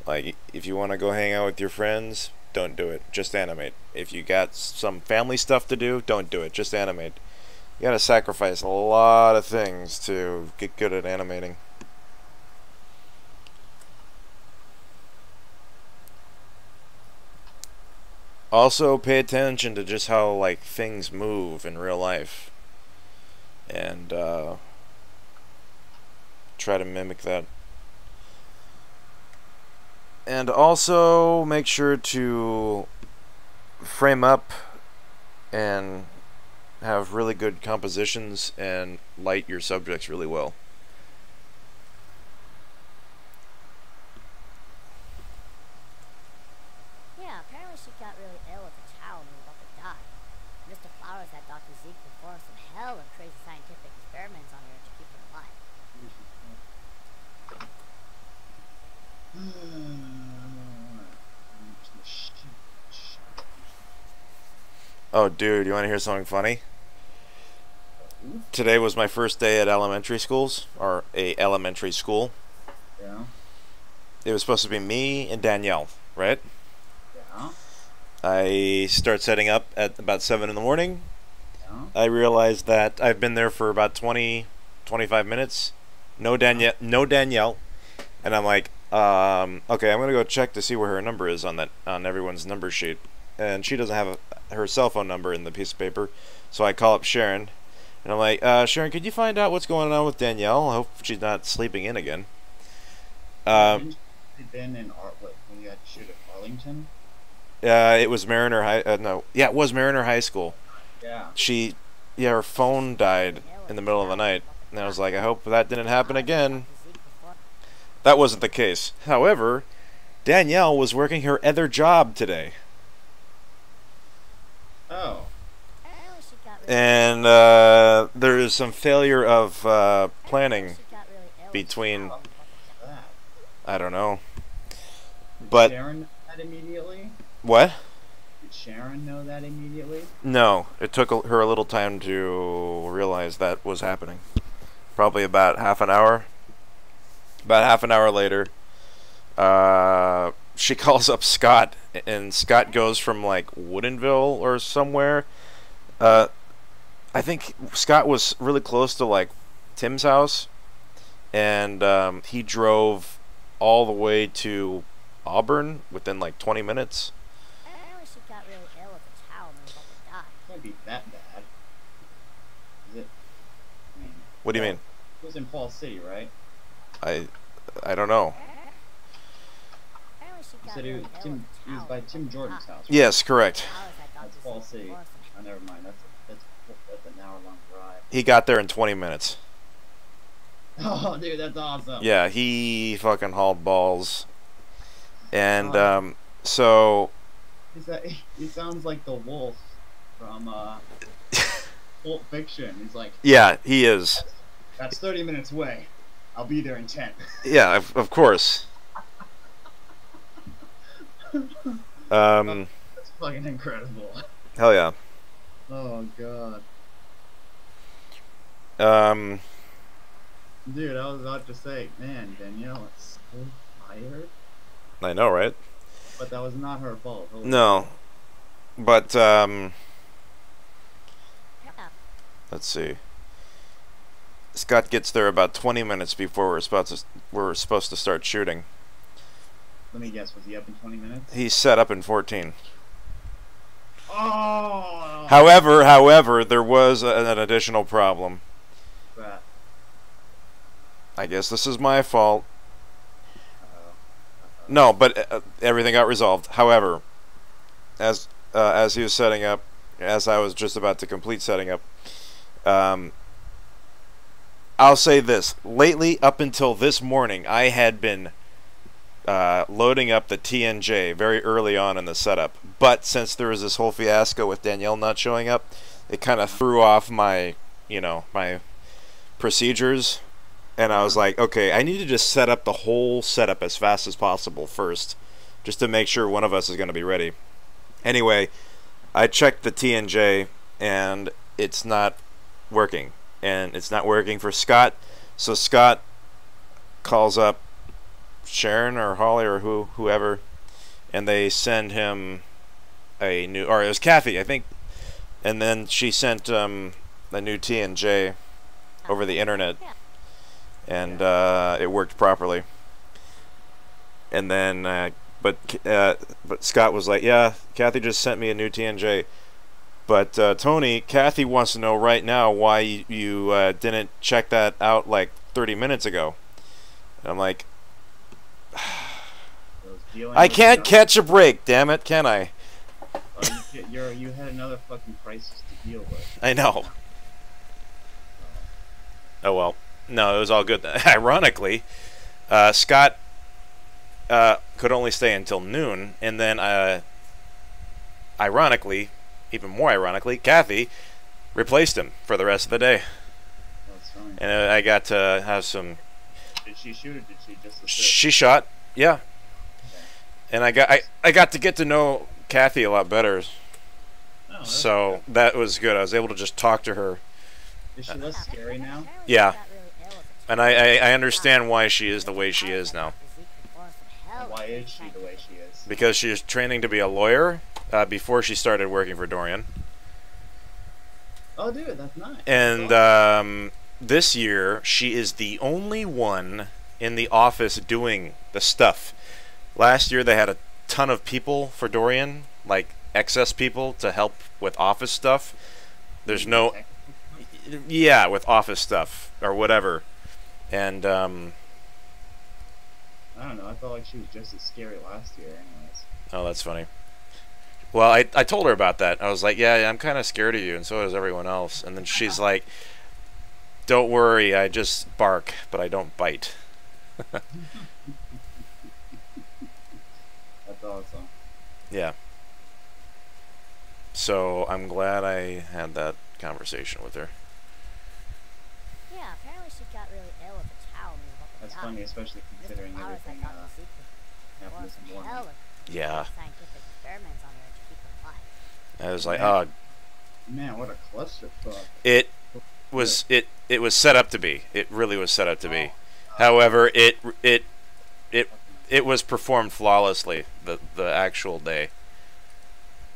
Like, if you want to go hang out with your friends, don't do it. Just animate. If you got some family stuff to do, don't do it. Just animate. You gotta sacrifice a lot of things to get good at animating. Also, pay attention to just how, like, things move in real life. And, try to mimic that. And also, make sure to frame up and have really good compositions and light your subjects really well.
Yeah, apparently she got really ill with the child and was about to die. Mr. Flowers had Dr. Zeke perform some hella crazy scientific experiments on her to keep her alive.
Oh, dude, you want to hear something funny? Today was my first day at elementary schools, or a elementary school.
Yeah.
It was supposed to be me and Danielle, right?
Yeah.
I start setting up at about 7 in the morning.
Yeah.
I realized that I've been there for about 20, 25 minutes. No Danielle. And I'm like, okay, I'm going to go check to see where her number is on everyone's number sheet. And she doesn't have her cell phone number in the piece of paper. So I call up Sharon. And I'm like, Sharon, could you find out what's going on with Danielle? I hope she's not sleeping in again.
Hadn't you been in when you had to shoot at Arlington?
It was Mariner High. No, yeah, it was Mariner High School.
Yeah.
Her phone died in the middle of the night, and I was like, I hope that didn't happen again. That wasn't the case. However, Danielle was working her other job today,
Oh.
and there is some failure of planning between.
That.
I don't know.
Did
But
Sharon know that immediately?
what?
Did Sharon know that immediately?
No, it took her a little time to realize that was happening. Probably about half an hour. About half an hour later, she calls up Scott, and Scott goes from like Woodinville or somewhere. I think Scott was really close to like Tim's house, and he drove all the way to Auburn within like 20 minutes.
Apparently she got really ill with a child and was about to die.
It can't be that bad. Is it? I mean,
What do you mean?
it was in Falls City, right?
I don't know.
Apparently she
You
got
said
really
it
ill
was,
with a
it was
child
by
and was
Tim
about to
Jordan's
die.
house. Right?
Yes, correct.
Flowers had Dr.
That's
Zeke
Falls City.
perform some
Oh, never mind. That's an hour-long drive.
He got there in 20 minutes.
Oh, dude, that's awesome.
Yeah, he fucking hauled balls. And
Oh.
so
He sounds like the wolf from Pulp Fiction. He's like,
yeah, he is.
that's 30 minutes away. I'll be there in 10.
Yeah, of course.
That's fucking incredible.
Hell yeah.
Oh, God.
Um,
Dude, I was about to say, man, Danielle is so tired.
I know, right?
But that was not her fault. Holy
No, but
Yeah.
let's see. Scott gets there about 20 minutes before we're supposed to start shooting.
Let me guess, was he up in 20 minutes?
He's set up in 14.
Oh!
However, there was an additional problem.
That.
I guess this is my fault.
Uh-oh.
No, but everything got resolved. However, as he was setting up, as I was just about to complete setting up, I'll say this: lately, up until this morning, I had been loading up the TNJ very early on in the setup. But since there was this whole fiasco with Danielle not showing up, it kind of threw off my procedures. And I was like, okay, I need to just set up the whole setup as fast as possible first, just to make sure one of us is going to be ready. Anyway, I checked the TNJ, and it's not working. And it's not working for Scott. So Scott calls up Sharon or Holly or whoever, and they send him a new, or it was Kathy, I think. And then she sent a new TNJ over the internet.
Yeah.
And it worked properly. And then, but Scott was like, "Yeah, Kathy just sent me a new TNJ." But Tony, Kathy wants to know right now why you didn't check that out like 30 minutes ago. And I'm like, I can't catch a break, damn it, can I?
You had another fucking crisis to deal with.
I know. Oh well. No, it was all good. Ironically, Scott could only stay until noon, and then, ironically, even more ironically, Kathy replaced him for the rest of the day.
That's funny.
And I got to have some.
Did she shoot or did she just assist?
She shot, yeah.
Okay.
And I got to get to know Kathy a lot better.
Oh, that's
So
good.
that was good. I was able to just talk to her.
Is she less scary now?
Apparently
Yeah.
she got really ill at the
And
time.
I understand why she is the way she is now.
And why is she the way she is?
Because she is training to be a lawyer before she started working for Dorian.
Oh, dude, that's nice.
And
That's awesome.
this year, she is the only one in the office doing the stuff. Last year, they had a ton of people for Dorian, like excess people to help with office stuff. There's no, yeah, with office stuff or whatever. And
I don't know. I felt like she was just as scary last year, anyways.
oh, that's funny. Well, I told her about that. I was like, yeah, I'm kind of scared of you, and so is everyone else. And then she's like, don't worry, I just bark, but I don't bite.
That's awesome.
Yeah. So I'm glad I had that conversation with her.
Yeah, apparently she got really ill at the town.
That's funny, especially considering
Mr. Flowers had
everything
Dr. Zeke
happened
perform
this
some
morning.
hell of
Yeah.
scientific experiments on her to keep her alive.
I was like,
Yeah.
oh,
Man, what a clusterfuck.
it was set up to be. It really was set up to be.
Oh,
However, it was performed flawlessly the actual day.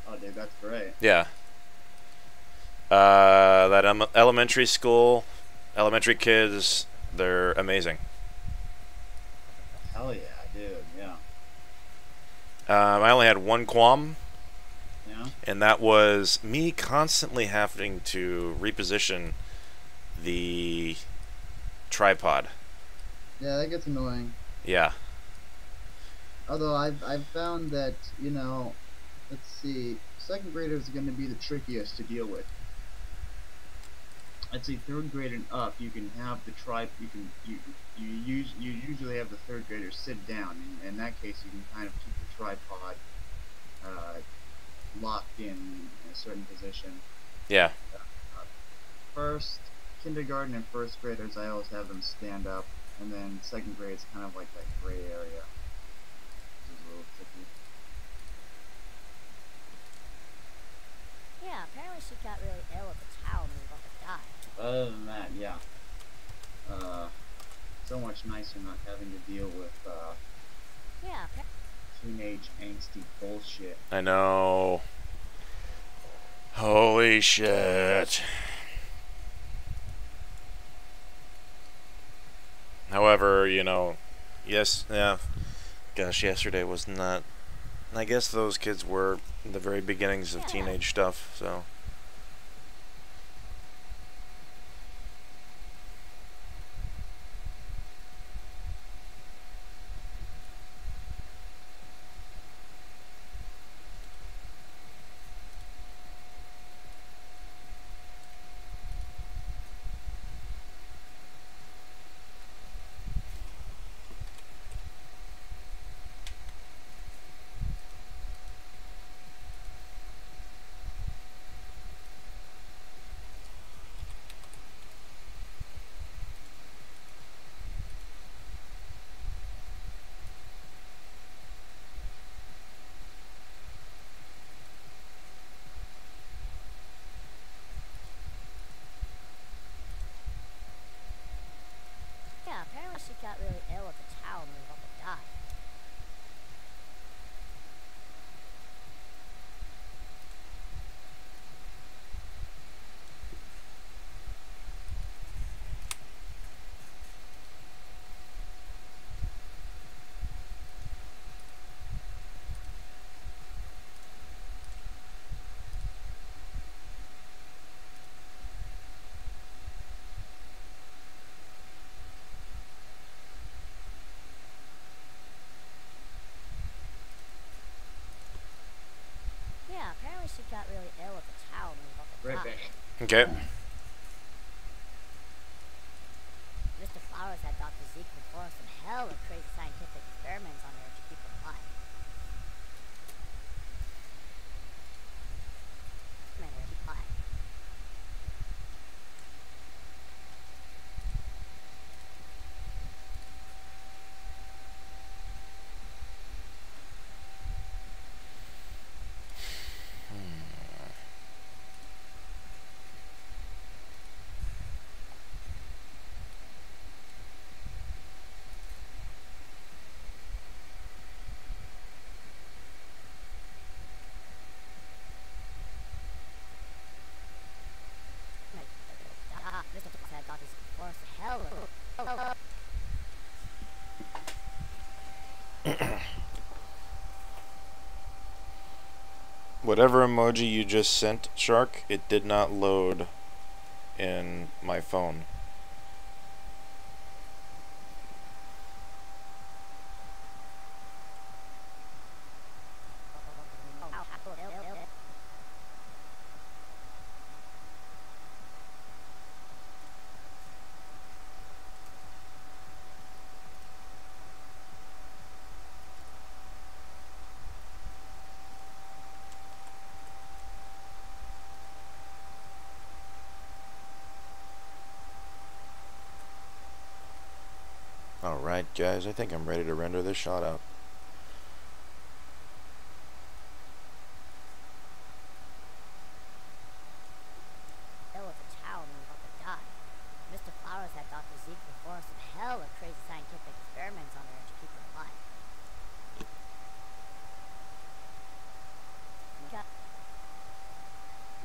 oh, dude, that's great.
Yeah. That elementary school, elementary kids, they're amazing.
Hell yeah, dude. Yeah.
I only had one qualm,
Yeah.
and that was me constantly having to reposition the tripod.
Yeah, that gets annoying.
Yeah.
Although I've found that, you know, let's see, second graders are going to be the trickiest to deal with. I'd say third grade and up, you can have the you usually have the third graders sit down. In that case, you can kind of keep the tripod locked in a certain position.
Yeah.
First, kindergarten and first graders, I always have them stand up, and then second grade is kind of like that gray area. Which is a little tricky.
Yeah, apparently she got really ill at the town and was about to die.
Other than that, yeah. So much nicer not having to deal with
Yeah,
teenage angsty bullshit.
I know. Holy shit. However, you know, yes, yeah. Gosh, yesterday was not. I guess those kids were the very beginnings of teenage stuff, so.
yeah, apparently she got really ill at the town and was about to die. Yeah, apparently she got really ill at the town and was about to
Right
die.
back.
Okay.
Mr. Flowers had Dr. Zeke perform some hell of crazy scientific experiments on her to keep her alive.
Whatever emoji you just sent, Shark, it did not load in my phone. Alright guys, I think I'm ready to render this shot out.
Ill of a child and about to die. Mr. Flowers had Dr. Zeke perform some hella crazy scientific experiments on her to keep her alive.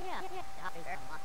Yeah, doctors are alive.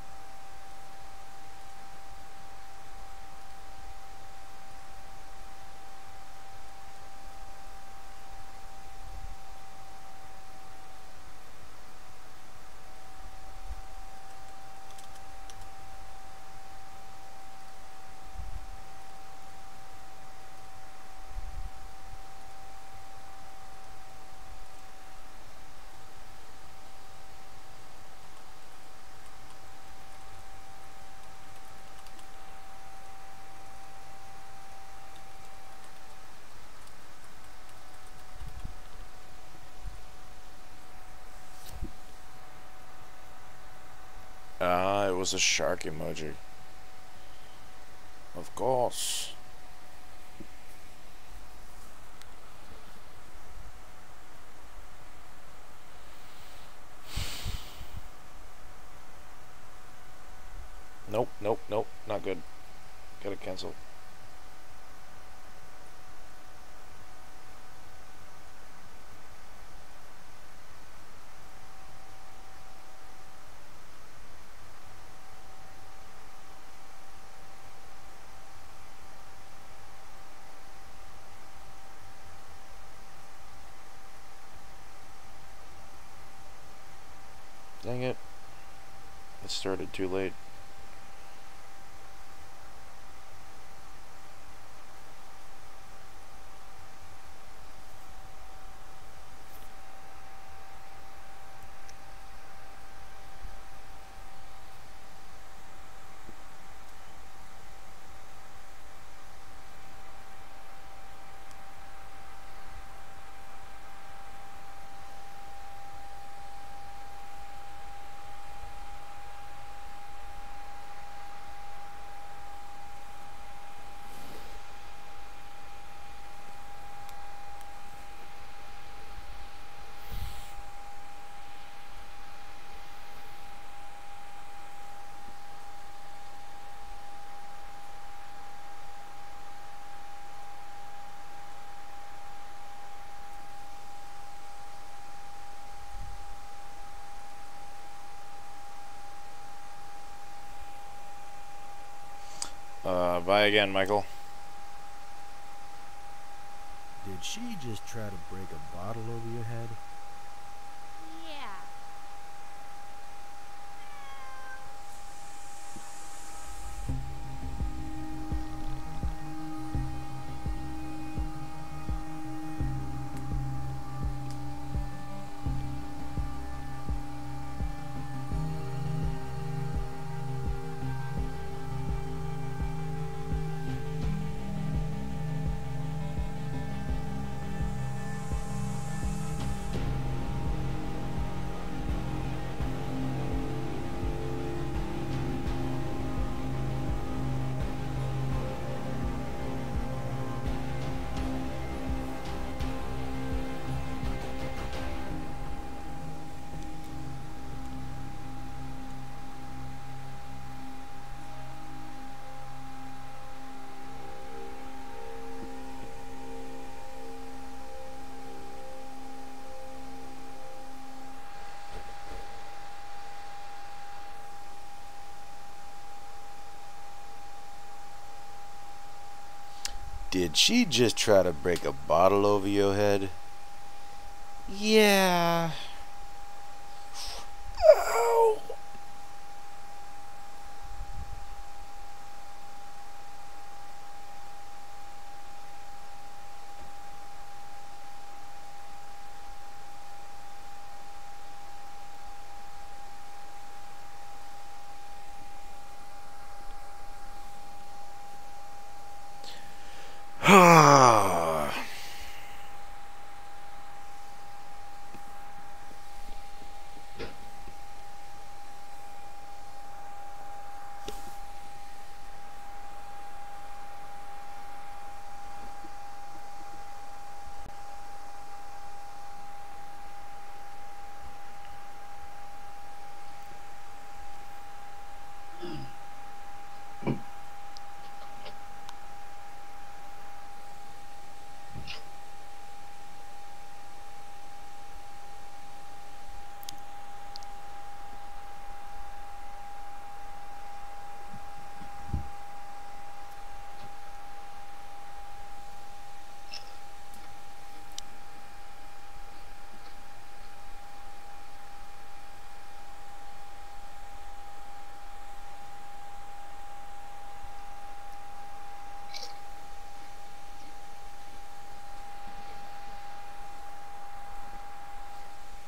Ah, it was a shark emoji. Of course. Nope, nope, nope, not good. Gotta cancel. Dang it. It started too late. Bye again, Michael.
Did she just try to break a bottle over your head?
Yeah.
Did she just try to break a bottle over your head? Yeah.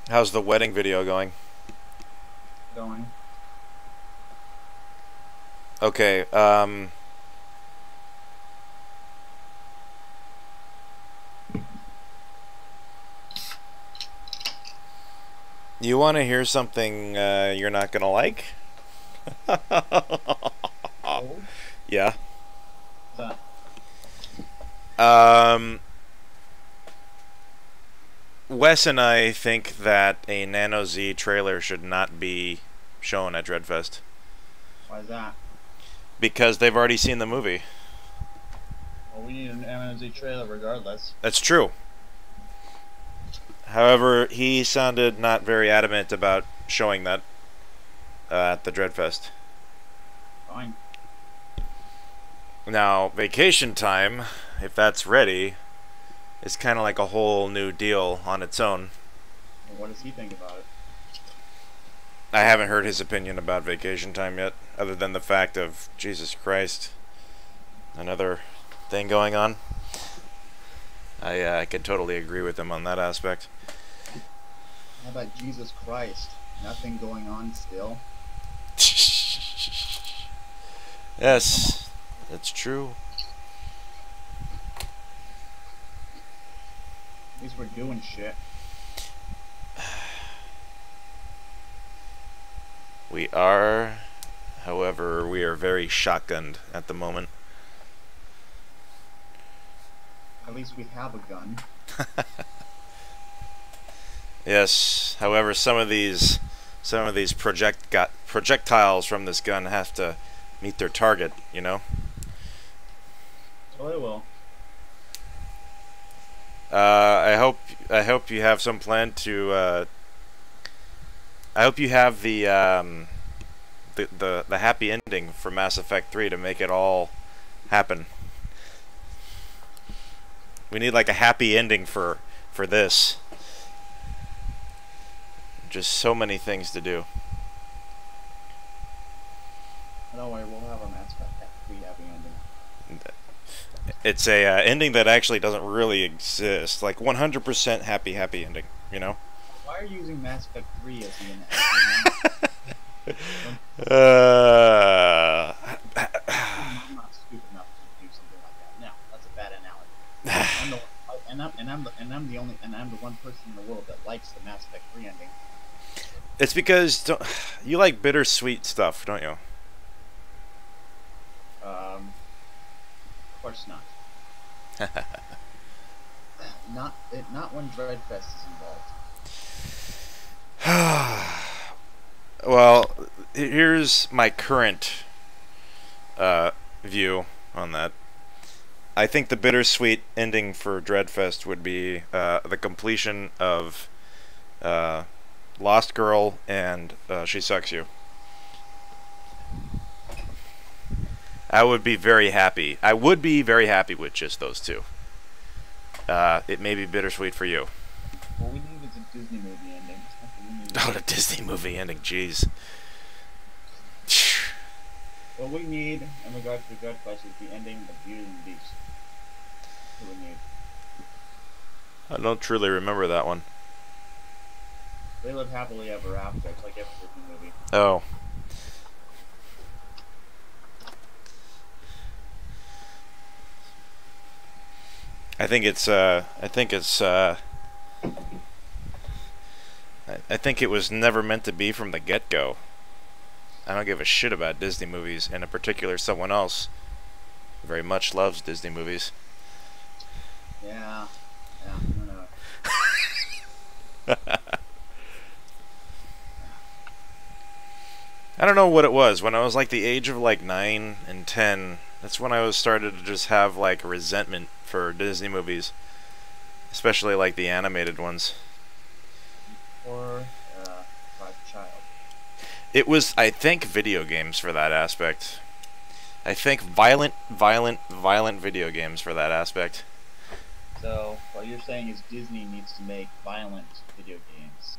How's the wedding video going?
Going.
Okay, you want to hear something you're not gonna like?
Oh,
Yeah.
that.
Wes and I think that a Nano Z trailer should not be shown at Dreadfest
Why is that?
because they've already seen the movie.
Well, we need an MNZ trailer regardless.
That's true. However, he sounded not very adamant about showing that at the Dreadfest.
Fine.
Now, Vacation Time, if that's ready, is kind of like a whole new deal on its own.
Well, what does he think about it?
I haven't heard his opinion about Vacation Time yet, other than the fact of, Jesus Christ, another thing going on. I could totally agree with him on that aspect.
How about Jesus Christ? Nothing going on still?
Yes, that's true.
At least we're doing shit.
We are, however, we are very shotgunned at the moment.
At least we have a gun.
Yes, however, some of these projectiles from this gun have to meet their target, you know.
So they will.
I hope you have some plan to. I hope you have the happy ending for Mass Effect 3 to make it all happen. We need like a happy ending for this. Just so many things to do.
Don't worry, we'll have our Mass Effect 3 happy ending.
It's a ending that actually doesn't really exist. Like 100% happy ending, you know?
Why are you using Mass Effect 3 as the
Uh,
I'm not stupid enough to do something like that. No, that's a bad analogy. I'm the one person in the world that likes the Mass Effect 3 ending.
it's because you like bittersweet stuff, don't you?
Of course not. Not when Dreadfest is involved.
Well, here's my current view on that. I think the bittersweet ending for Dreadfest would be the completion of Lost Girl and She Sucks You. I would be very happy. I would be very happy with just those two. It may be bittersweet for you.
What we need is a Disney movie ending.
Oh, the Disney movie ending, jeez.
What we need in regards to Dreadfest is the ending of Beauty and the Beast. That's what we need.
I don't truly remember that one.
They live happily ever after. It's like every Disney movie.
Oh. I think it was never meant to be from the get-go. I don't give a shit about Disney movies, and in particular someone else very much loves Disney movies.
Yeah, I know.
I don't know what it was. When I was like the age of like 9 and 10, that's when I was started to just have like resentment for Disney movies, especially like the animated ones.
Or by child.
It was, I think, video games for that aspect. I think violent video games for that aspect.
So what you're saying is Disney needs to make violent video games.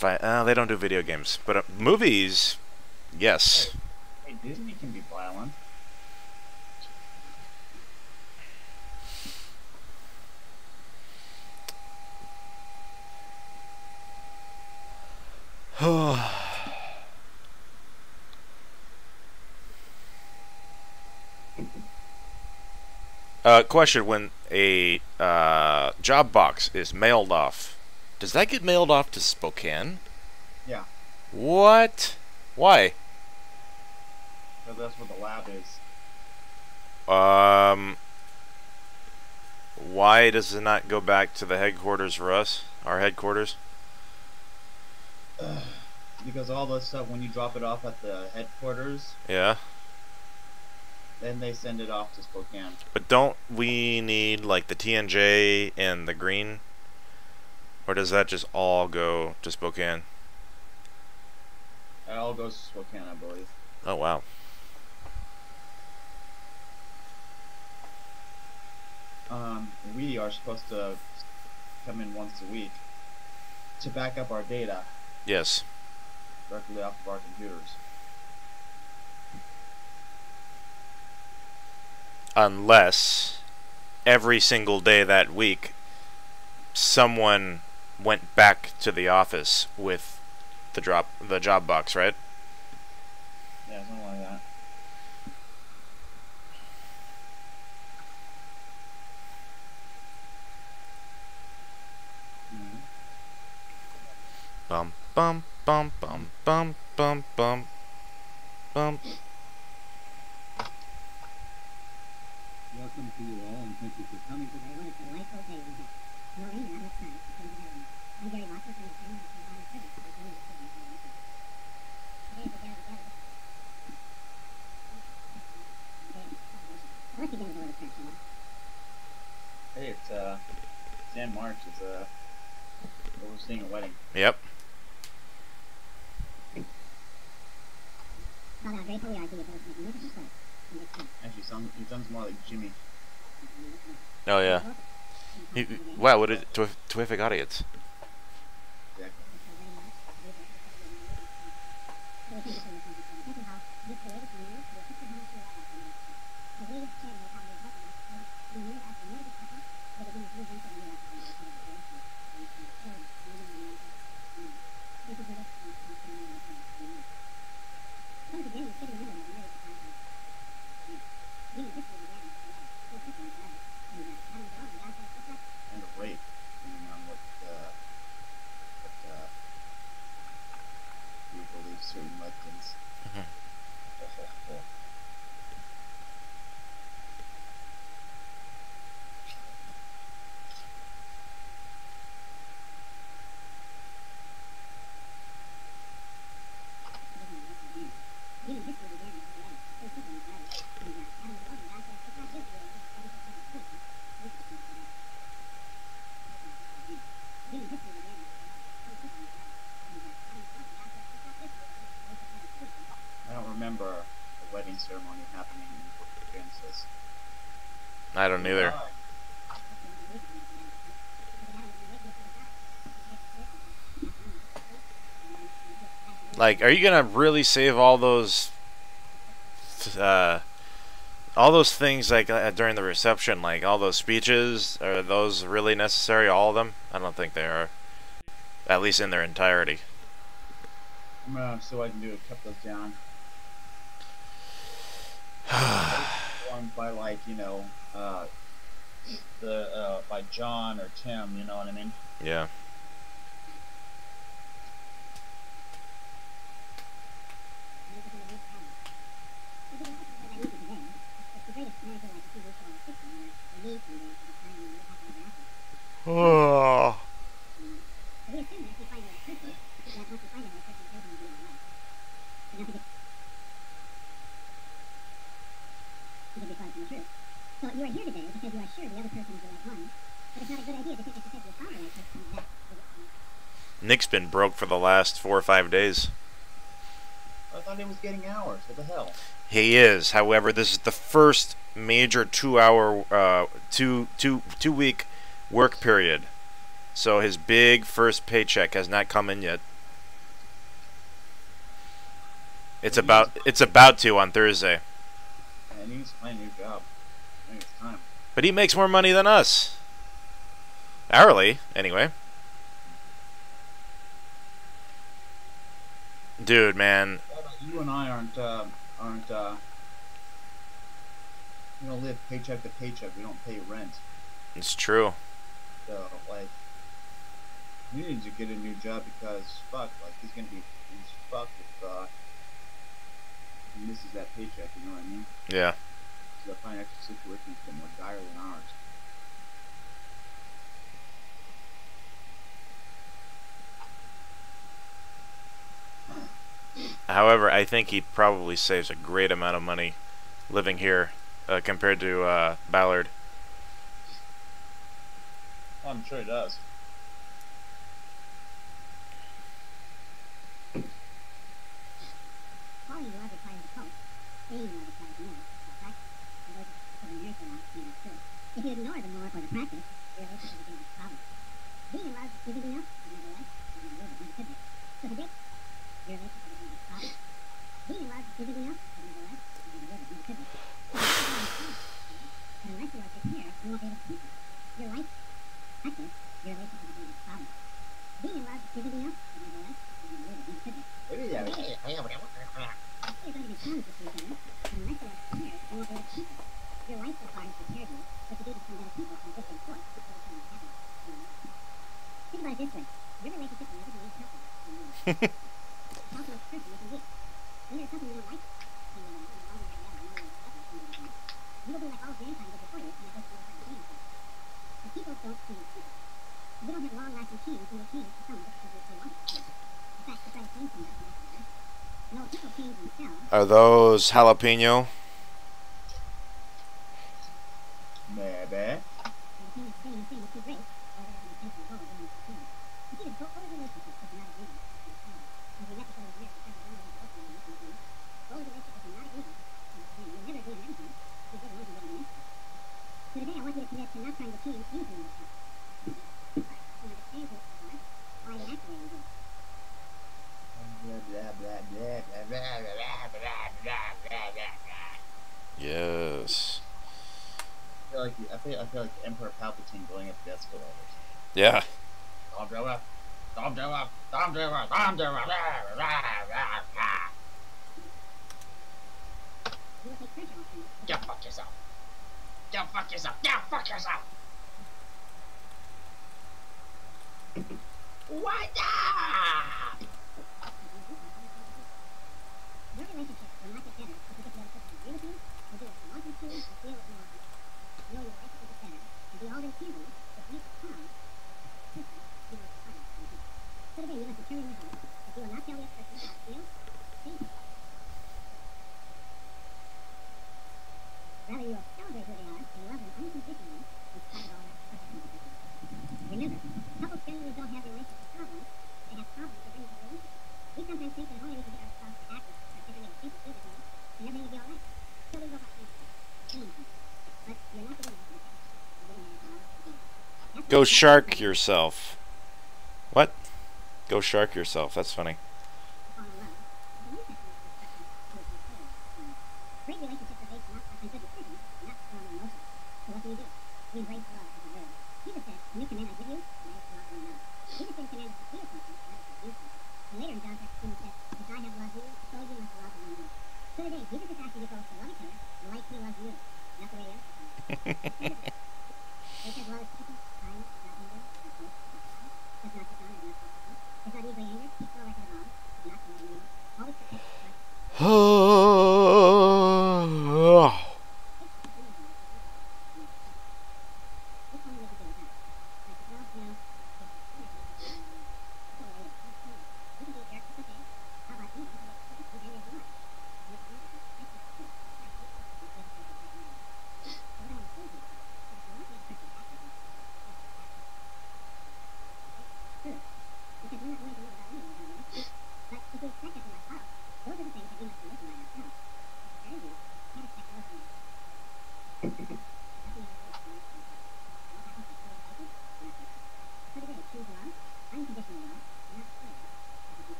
They don't do video games, but movies, yes.
Hey, Disney can be violent.
Question: when a job box is mailed off, does that get mailed off to Spokane?
Yeah,
What? Why?
because that's where the lab is.
Um, why does it not go back to the headquarters for us? Our headquarters?
Because all the stuff, when you drop it off at the headquarters,
Yeah.
then they send it off to Spokane.
But don't we need like the TNJ and the green? Or does that just all go to Spokane?
It all goes to Spokane, I believe.
Oh wow.
We are supposed to come in once a week to back up our data
Yes.
directly off of our computers.
Unless every single day that week someone went back to the office with the job box, right?
Yeah, something like that.
Bum bum bum bum bum bum bum bum.
Welcome to you all, and thank you for coming today.
What a delightful day we have. No rain and not much sun. It's going to be lovely. I'm Gary Marcus, and I'm the chairman of the Privilege. Today we gather together. So let's begin with a word of prayer, shall we?
Hey, it's Jan March is overseeing a wedding.
Yep.
Father, how grateful we are to you for this magnificent place. And this place.
Actually, he sounds more like Jimmy.
Oh yeah. Wow, what a terrific audience.
Exactly. Kind of rape, depending on what you believe certain legends. I don't remember a wedding ceremony happening in the Book of Genesis.
I don't either. Like, are you gonna really save all those things like during the reception, like all those speeches? Are those really necessary? All of them? I don't think they are. At least in their entirety.
I'm gonna see what I can do to cut those down. One by like, by John or Tim, you know what I mean?
Yeah. Oh.
So you are here today because you are sure the other person is the right one, but it's not a good idea to think that because you found the right person that
Nick's been broke for the last 4 or 5 days.
I thought he was getting hours. What the hell?
He is. However, this is the first major 2-hour, two-week work period. So his big first paycheck has not come in yet. It's about to on Thursday.
And he needs to find a new job. I think it's time.
But he makes more money than us. Hourly, anyway. Dude, man.
You and I aren't we don't live paycheck to paycheck. We don't pay rent.
It's true.
So like, he needs to get a new job because fuck, like he's fucked if he misses that paycheck. You know what I mean?
Yeah.
So the financial situation is a bit more dire than ours.
However, I think he probably saves a great amount of money living here compared to Ballard.
I'm sure it does.
Calling the love requires a pulse. Staying in love requires more. Practice. And those for the nurse are not, that's true. If you ignore the more or the practice, your relationship is going to be a problem. Being in love isn't enough. You never like, you never will, never could be. So the dick, your relationship is going to be a problem. Being in love isn't enough. You never like, you never will, never could be. So the dick is going to be a problem. But unless you are prepared, you won't be able to keep it. Your life, practice, your relationship is going to be a problem. Being in love isn't enough. You never like, you never will, never could be.
Maybe yeah.
You're going to be challenged with each other, but unless you are prepared, you won't be able to keep it. Your life requires prepared you, but you do become better people from different force to become happy. Think about it this way. Your relationship will never be as healthy. Healthiest person you can be. When there's something you don't like, you will be like all mankind was before you, and that goes to your kind of change. But people don't change people. We don't have long-lasting change when we change for someone just because they want to. In fact, we try to change someone to make them. No, people change themselves.
Are those jalapeno?
Maybe.
And the thing is staying the same is too great, or there is an intense goal going to change. You see, the goal of a relationship is not agreement. As we met each other years, because we don't know what we're going to do. Goal of a relationship is not agreement. You'll never agree on everything. You get along to get on the next step. So today I want you to commit to not trying to change anything in yourself. You understand who you are, why you act the way you do.
Blah, blah, blah, blah, blah, blah, blah, blah, blah, blah, blah.
Yes.
I feel like Emperor Palpatine going up the escalators.
Yeah.
Don't do it. Don't do it. Don't do it. Don't do it. Blah, blah, blah, blah.
You will take pressure off them.
Go fuck yourself. Go fuck yourself. Go fuck yourself. What?
Your relationship will not get better if you get the other person to agree with you, or do what you want them to, or feel what you want them to. Know your relationship is better, and be all they can be, if you become person you will find in people. So today you must determine your goal. If you will not tell the other person how to feel, change it. Rather, you will celebrate who they are and love them unconditionally in spite of all that personal. Remember, couples generally don't have relationship problems. They have problems that bring to the relationship. We sometimes think that the only way we can get our spouse to act or differently or think or feel differently, and everything will be alright. So we go about things. But you're not getting that. You're getting that.
Go shark yourself. What? Go shark yourself. That's funny.
Great relationships are based not on good decisions, not strong emotions. So what do? We embrace love as a verb. Jesus said, "A new command I give you, and that is to love one another." Jesus didn't command us to feel something, not to do something. And later in John chapter 2 he said, "As I have loved you, so you must love one another." So today, Jesus is asking you both to love each other like he loves you, not the way the other person loves you. They said love is patient, kind, does not anger, does not boast, does not dishonor, does not falsify, does not easily angered, keeps no record of wrong, does not commit evil, always protects its life.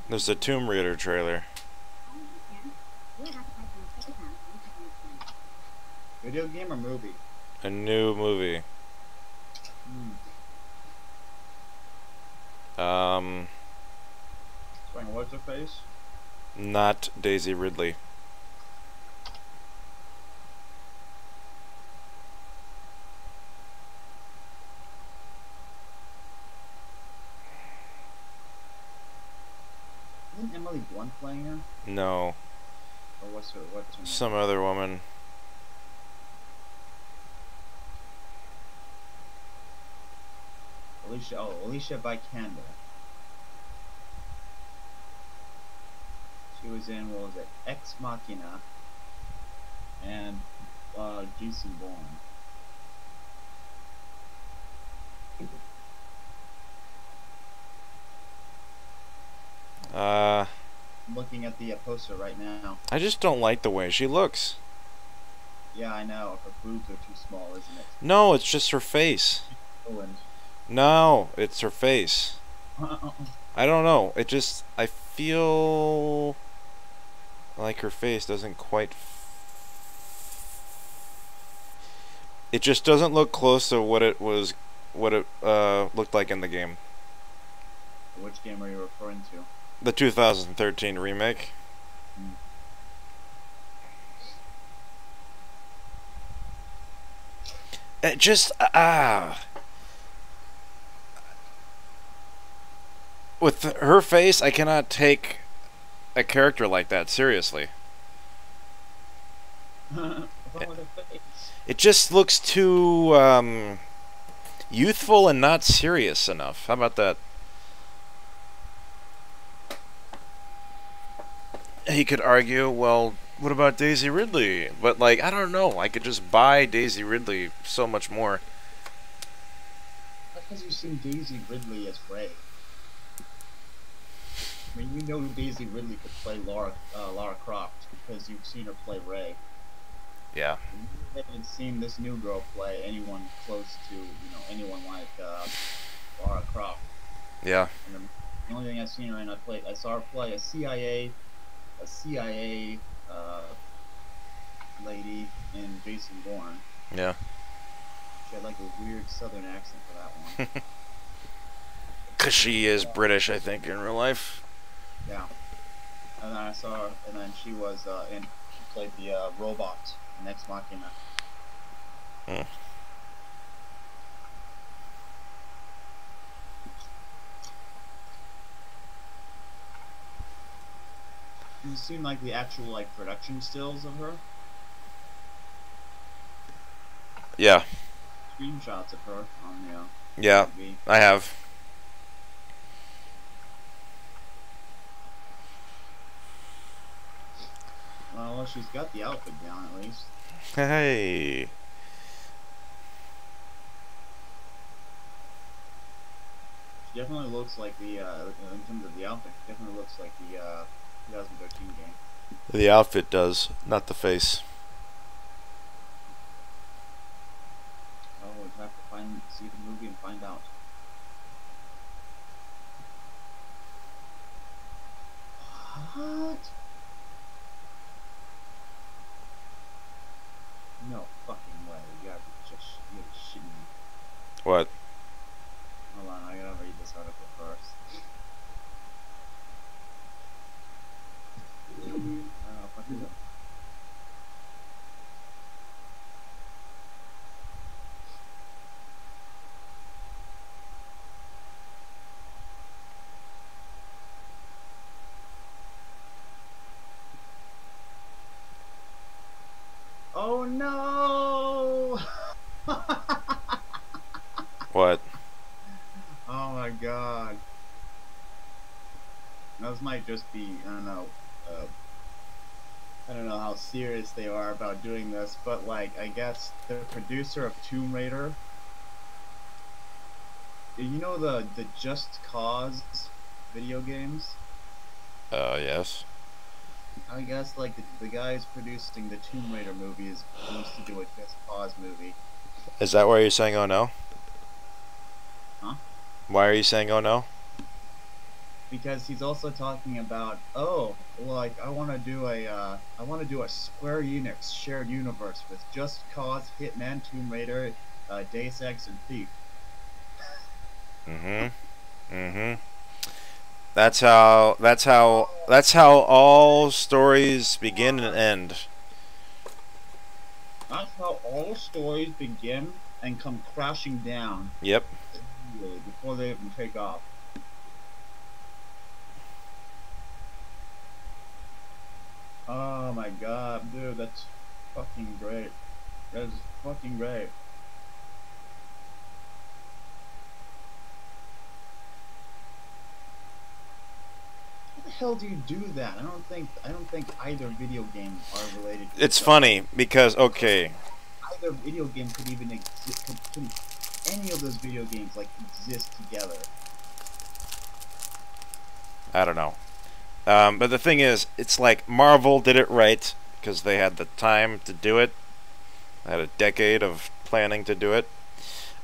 There's a Tomb Raider trailer.
We're about to play some sticky bombs.
Video game or movie?
A new movie.
Starring what's her face?
Not Daisy Ridley.
Isn't Emily Blunt playing her?
No,
Or what's her name?
some other woman.
Alicia Vikander. She was in, what was it, Ex Machina and Jason Bourne. I'm looking at the poster right now.
I just don't like the way she looks.
Yeah, I know. Her boobs are too small, isn't it?
No, it's just her face.
Oh, and
No, it's her face. I don't know. I feel like her face doesn't quite. It just doesn't look close to what it looked like in the game.
which game are you referring to?
The 2013 remake. It just with her face, I cannot take a character like that seriously.
What's wrong with her face?
It just looks too youthful and not serious enough. How about that? He could argue, well, what about Daisy Ridley? But, like, I don't know. I could just buy Daisy Ridley so much more.
That's because you've seen Daisy Ridley as Rey. I mean, you know Daisy Ridley could play Lara Croft because you've seen her play Rey.
Yeah.
You haven't seen this new girl play anyone close to, anyone like Lara Croft.
Yeah.
And the only thing I've seen her in, I saw her play a CIA lady in Jason Bourne.
Yeah.
She had like a weird southern accent for that one.
Because she is British, I think, in real life.
Yeah. And then I saw her, and then she was she played the robot in Ex Machina.
Hmm.
Have you seen like the actual like production stills of her?
Yeah.
Screenshots of her on the
Yeah,
TV.
I have.
Well, she's got the outfit down at least.
Hey.
She definitely looks like the in terms of the outfit. She definitely looks like the 2013 game.
The outfit does, not the face.
Oh, we'll have to see the movie and find out. What? No fucking way. You gotta be shitting me.
What?
Hold on, I gotta read this article first. What is it? Oh no!
What?
Oh my god. Those might just be, I don't know how serious they are about doing this, but like, I guess the producer of Tomb Raider, you know the Just Cause video games?
Yes.
I guess like the guys producing the Tomb Raider movies wants to do a Just Cause movie.
Is that why you're saying oh no?
Huh?
Why are you saying oh no?
because he's also talking about, oh, like I want to do a Square Enix shared universe with Just Cause, Hitman, Tomb Raider, Deus Ex, and Thief.
Mm-hmm. Mm-hmm. That's how all stories begin and end.
That's how all stories begin and come crashing down,
Yep.
really, before they even take off. Oh my god, dude, that's fucking great. That is fucking great. How the hell do you do that? I don't think either video game are related to
It's
each other.
funny because okay,
Either video game could even exist. Could any of those video games like exist together?
I don't know. But the thing is, it's like Marvel did it right because they had the time to do it. They had a decade of planning to do it.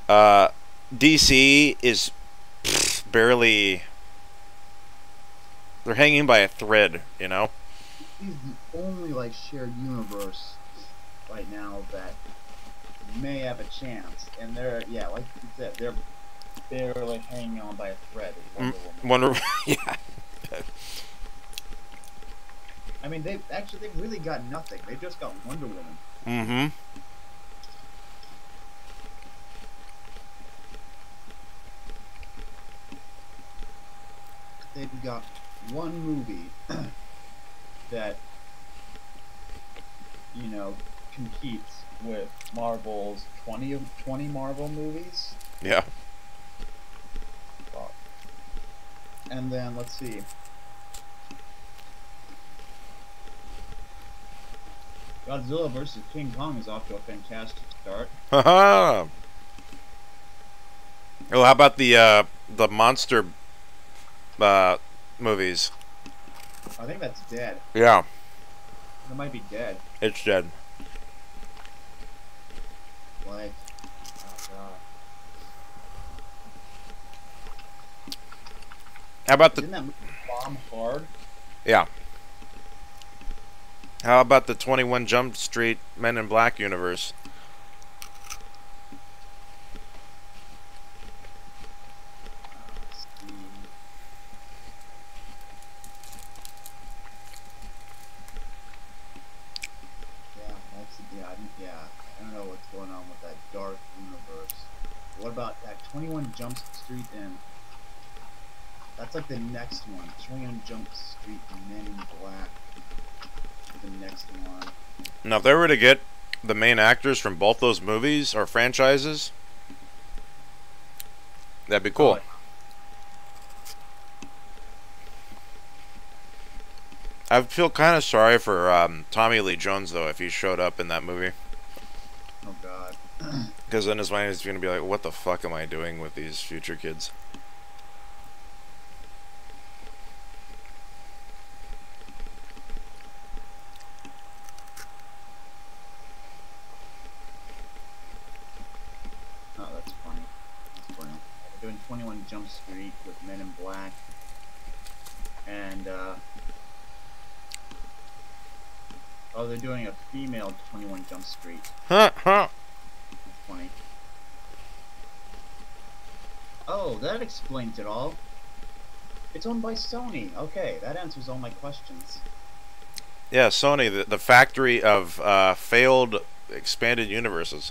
Uh, DC is barely. They're hanging by a thread, you know.
He's the only like shared universe right now that may have a chance, and they're yeah, like you said, they're barely hanging on by a thread. Is Wonder Woman.
Wonder, yeah.
I mean, they've really got nothing. They just got Wonder Woman.
Mm-hmm.
They've got one movie that competes with Marvel's 20 Marvel movies.
Yeah.
And then let's see. Godzilla vs. King Kong is off to a fantastic start.
Haha. Well, how about the monster movies?
I think that's dead.
Yeah,
It might be dead.
it's dead.
Like, oh god.
How about the
Didn't that movie bomb hard?
yeah? How about the 21 Jump Street Men in Black universe?
Let's see. I don't know what's going on with that dark universe. What about that 21 Jump Street and that's like the next one. 21 Jump Street Men in Black. The next one.
Now, if they were to get the main actors from both those movies or franchises, that'd be cool. I feel kind of sorry for Tommy Lee Jones though if he showed up in that movie,
Oh god.
because in his mind he's gonna be like, "What the fuck am I doing with these future kids?"
Oh, that's funny. That's funny. They're doing 21 Jump Street with Men in Black. And, oh, they're doing a female 21 Jump Street.
Huh? Huh?
That's funny. Oh, that explains it all. It's owned by Sony. Okay, that answers all my questions.
Yeah, Sony, the factory of failed expanded universes.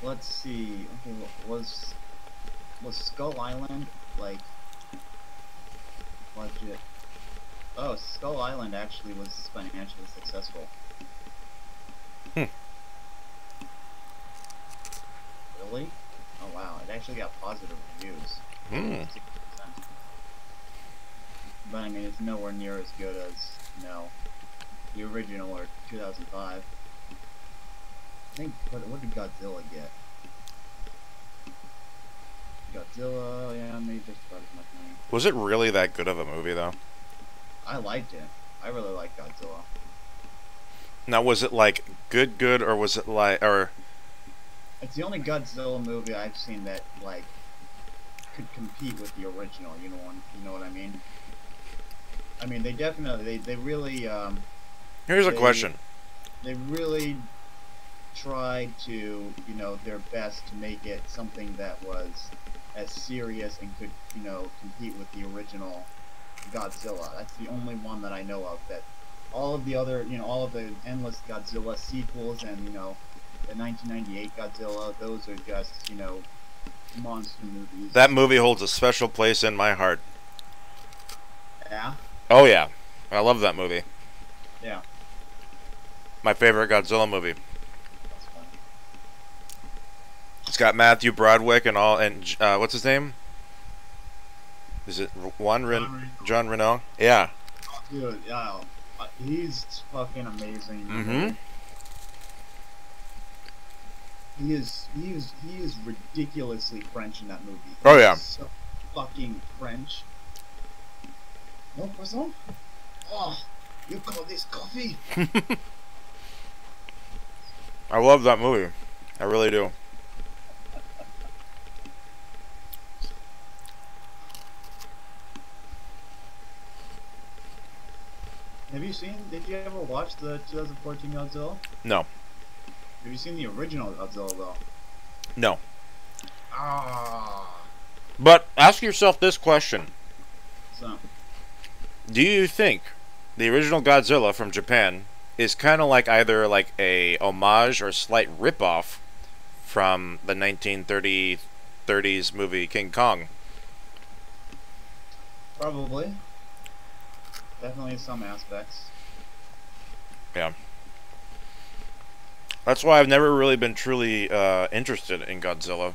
Let's see. Okay, was Skull Island like budget? Oh, Skull Island actually was financially successful.
Hmm.
Really? Oh wow! It actually got positive reviews.
Hmm.
60%. But I mean, it's nowhere near as good as the original or 2005. I think what did Godzilla get? Godzilla, yeah, made just about as much money.
Was it really that good of a movie though?
I liked it. I really liked Godzilla.
Now, was it like good, or was it like, or
It's the only Godzilla movie I've seen that could compete with the original. You know what I mean? I mean, they definitely they really
Here's a
they
question.
they really tried to, their best to make it something that was as serious and could, compete with the original Godzilla. That's the only one that I know of. That all of the other, all of the endless Godzilla sequels and, the 1998 Godzilla, those are just, monster movies.
That movie holds a special place in my heart.
Yeah?
Oh yeah, I love that movie.
Yeah.
My favorite Godzilla movie.
That's funny.
It's got Matthew Broderick and all, and what's his name? Is it John Reno? Yeah.
Dude, yeah. He's fucking amazing.
Mm-hmm.
He is ridiculously French in that movie.
Oh, yeah.
He's so fucking French. No croissant? Oh, you call this coffee?
I love that movie. I really do.
Did you ever watch the 2014 Godzilla?
No.
Have you seen the original Godzilla though?
No.
Ah.
But ask yourself this question.
So,
Do you think the original Godzilla from Japan is kind of like either like a homage or slight ripoff from the 1930s movie King Kong?
probably. Definitely some aspects.
Yeah. That's why I've never really been truly interested in Godzilla.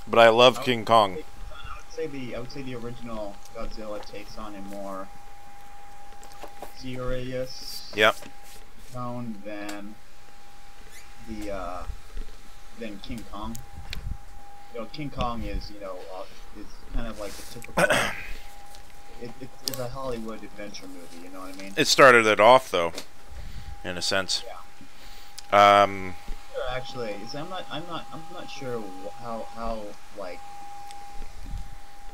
But I love King Kong.
I would say the original Godzilla takes on a more serious
Yep.
tone than King Kong. King Kong is is kind of like the typical. It's a Hollywood adventure movie. You know what I mean?
It started it off though, in a sense.
Yeah. Actually, I'm not sure how like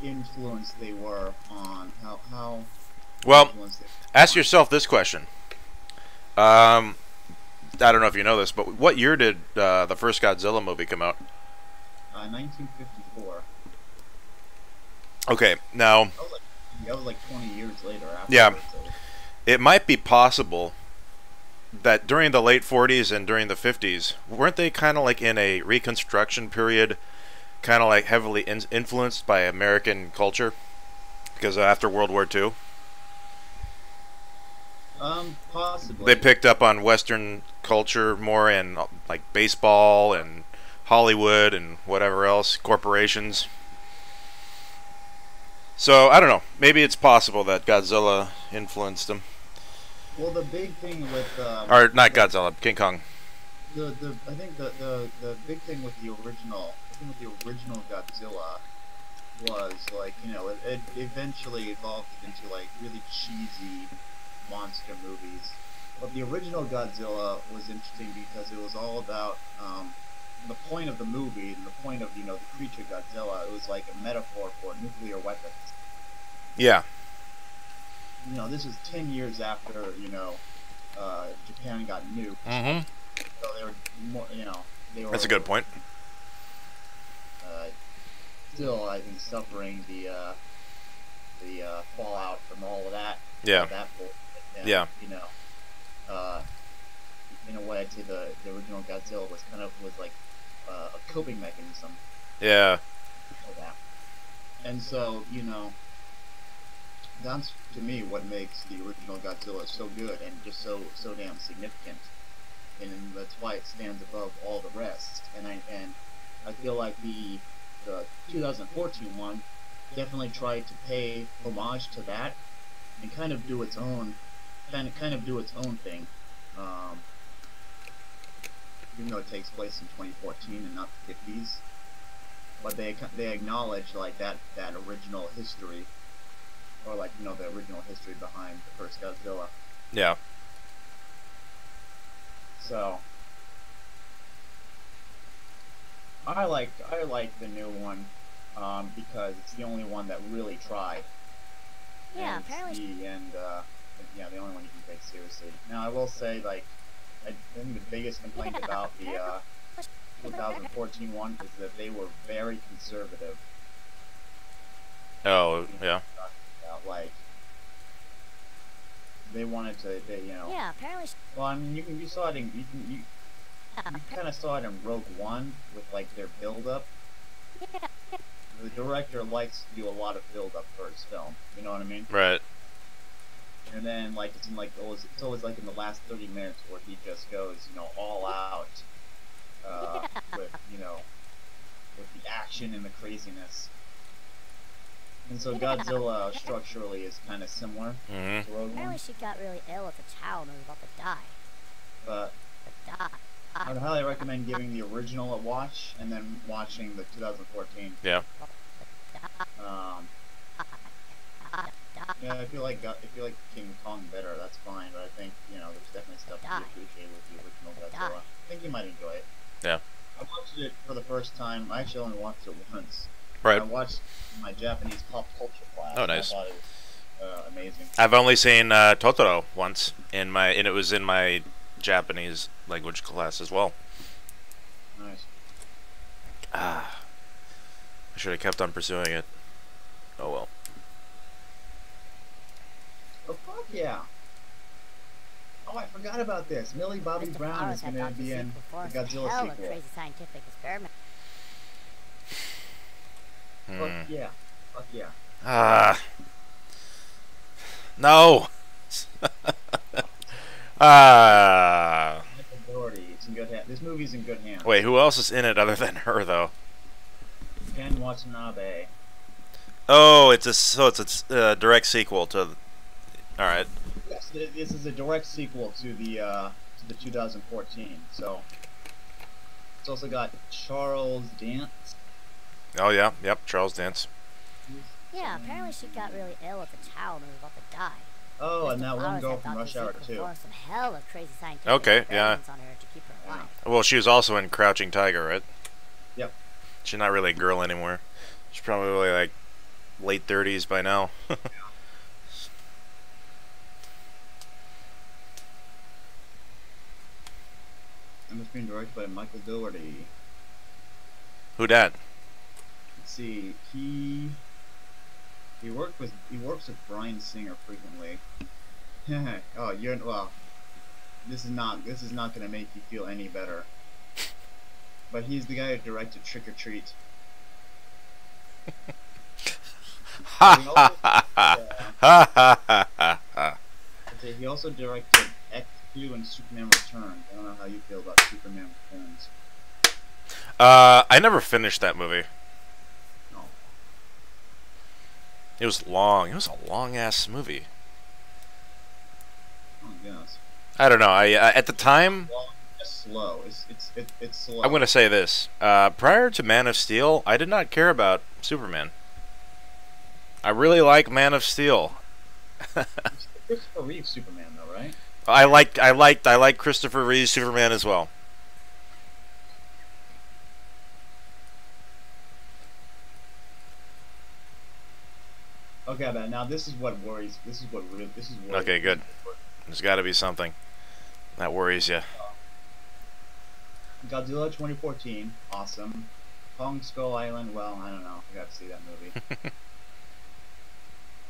influenced they were on how.
Well,
influenced they were
ask
on-
yourself this question. I don't know if you know this, but what year did the first Godzilla movie come out?
1954.
Okay, now
That was like 20 years later. After
Yeah. it might be possible that during the late 40s and during the 50s, weren't they kind of like in a reconstruction period, kind of like heavily influenced by American culture? Because after World War II,
Possibly.
they picked up on Western culture more and like baseball and Hollywood and whatever else, corporations. So, I don't know. Maybe it's possible that Godzilla influenced them.
Well, the big thing with
Or not Godzilla, King Kong.
I think the big thing with the original Godzilla was like it eventually evolved into like really cheesy monster movies. But the original Godzilla was interesting because it was all about the point of the movie and the point of the creature Godzilla. It was like a metaphor for nuclear weapons.
Yeah.
This was 10 years after Japan got nuked.
Mm-hmm.
So they were more, they were.
That's a good point.
Still, I think suffering the fallout from all of that.
Yeah.
That bullshit. And,
Yeah.
In a way, I'd say the original Godzilla was like a coping mechanism
Yeah.
for that. And so, that's to me what makes the original Godzilla so good and just so damn significant. And that's why it stands above all the rest. And I feel like the 2014 one definitely tried to pay homage to that and kind of do its own thing. Even though it takes place in 2014 and not the 50s, but they acknowledge like that original history, or like the original history behind the first Godzilla.
Yeah.
So I like the new one because it's the only one that really tried.
Yeah,
And it's
apparently.
yeah, the only one you can take seriously. Now I will say, like, I think the biggest complaint about the 2014 one is that they were very conservative.
Oh, yeah.
Like, they wanted to,
Yeah, apparently.
Well, I mean, you saw it in you kind of saw it in Rogue One with like their build up.
Yeah,
The director likes to do a lot of build up for his film. You know what I mean?
Right.
And then like it's always like in the last 30 minutes where he just goes, all out with with the action and the craziness. And so Godzilla structurally is kind of similar
Mm-hmm.
to Rogue One,
apparently she got really ill at the child and was about to die.
but I would highly recommend giving the original a watch and then watching the 2014.
Yeah.
Um, yeah, if you like King Kong better, that's fine. But I think there's definitely stuff to be appreciated with the original Godzilla. I think you might enjoy it.
Yeah.
I watched it for the first time. I actually only watched it once.
Right.
I watched my Japanese pop culture class.
Oh, nice.
And I thought it was amazing.
I've only seen Totoro once and it was in my Japanese language class as well.
Nice.
Ah, I should have kept on pursuing it. Oh well.
Oh fuck yeah! Oh, I forgot about this. Millie Bobby
Mr.
Brown is
Flowers had
going to
Dr.
be in
Zeke
the
perform
Godzilla
hell of
sequel.
crazy scientific experiment.
Fuck yeah! Fuck yeah!
Ah. No. Ah.
Michael Dougherty, it's in good hands. This movie's in good hands.
Wait, who else is in it other than her though?
Ken Watanabe.
Oh, it's a direct sequel to. All right.
Yes, this is a direct sequel to the 2014. So it's also got Charles Dance.
Oh yeah. Yep. Charles Dance.
Yeah, apparently she got really ill at the child and was about to die.
Oh, and
Mr.
that one
Flowers
girl
had
from
Dr.
Rush Hour
Zeke
2.
perform some hell of crazy scientific
Okay, yeah.
experiments on her to keep her alive.
Well, she was also in Crouching Tiger, right?
Yep.
She's not really a girl anymore. She's probably like late 30s by now.
And it's being directed by Michael Dougherty.
Who dat?
Let's see, he works with Bryan Singer frequently. Oh, this is not going to make you feel any better. But he's the guy who directed Trick or Treat. He also directed X2 and Superman Returns. I don't know how you feel about Superman Returns.
I never finished that movie.
No.
It was long. It was a long ass movie.
Oh my gosh.
I don't know. I at the time,
Well, it's slow. It's slow.
I'm gonna say this. Prior to Man of Steel, I did not care about Superman. I really like Man of Steel.
Christopher Reeve Superman though, right?
I like Christopher Reeve's Superman as well.
Okay, but now this is what worries. This is what
Okay, good. There's got to be something that worries you.
Godzilla 2014, awesome. Kong Skull Island, well, I don't know. You got to see that movie.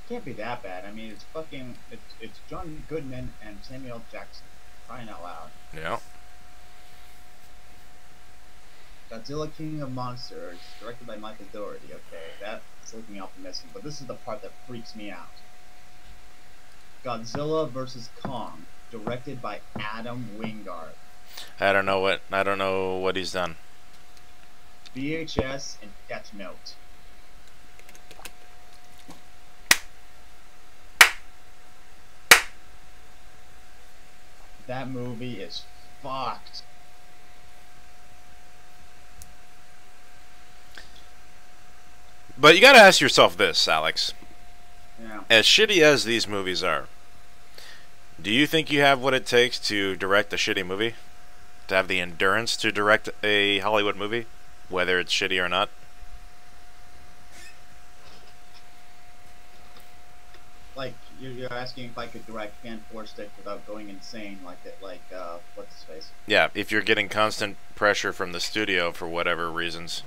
Can't be that bad. I mean, it's John Goodman and Samuel L. Jackson. Crying out loud.
Yeah.
Godzilla King of Monsters, directed by Michael Dougherty. Okay, that's looking optimistic, but this is the part that freaks me out. Godzilla vs. Kong, directed by Adam Wingard.
I don't know what he's done.
VHS and Death Note. That movie is fucked.
But you got to ask yourself this, Alex.
Yeah.
As shitty as these movies are, Do you think you have what it takes to direct a shitty movie? To have the endurance to direct a Hollywood movie, whether it's shitty or not?
Like you're asking if I could direct Fan Four Stick without going insane, like it, like what's his face?
Yeah, if you're getting constant pressure from the studio for whatever reasons.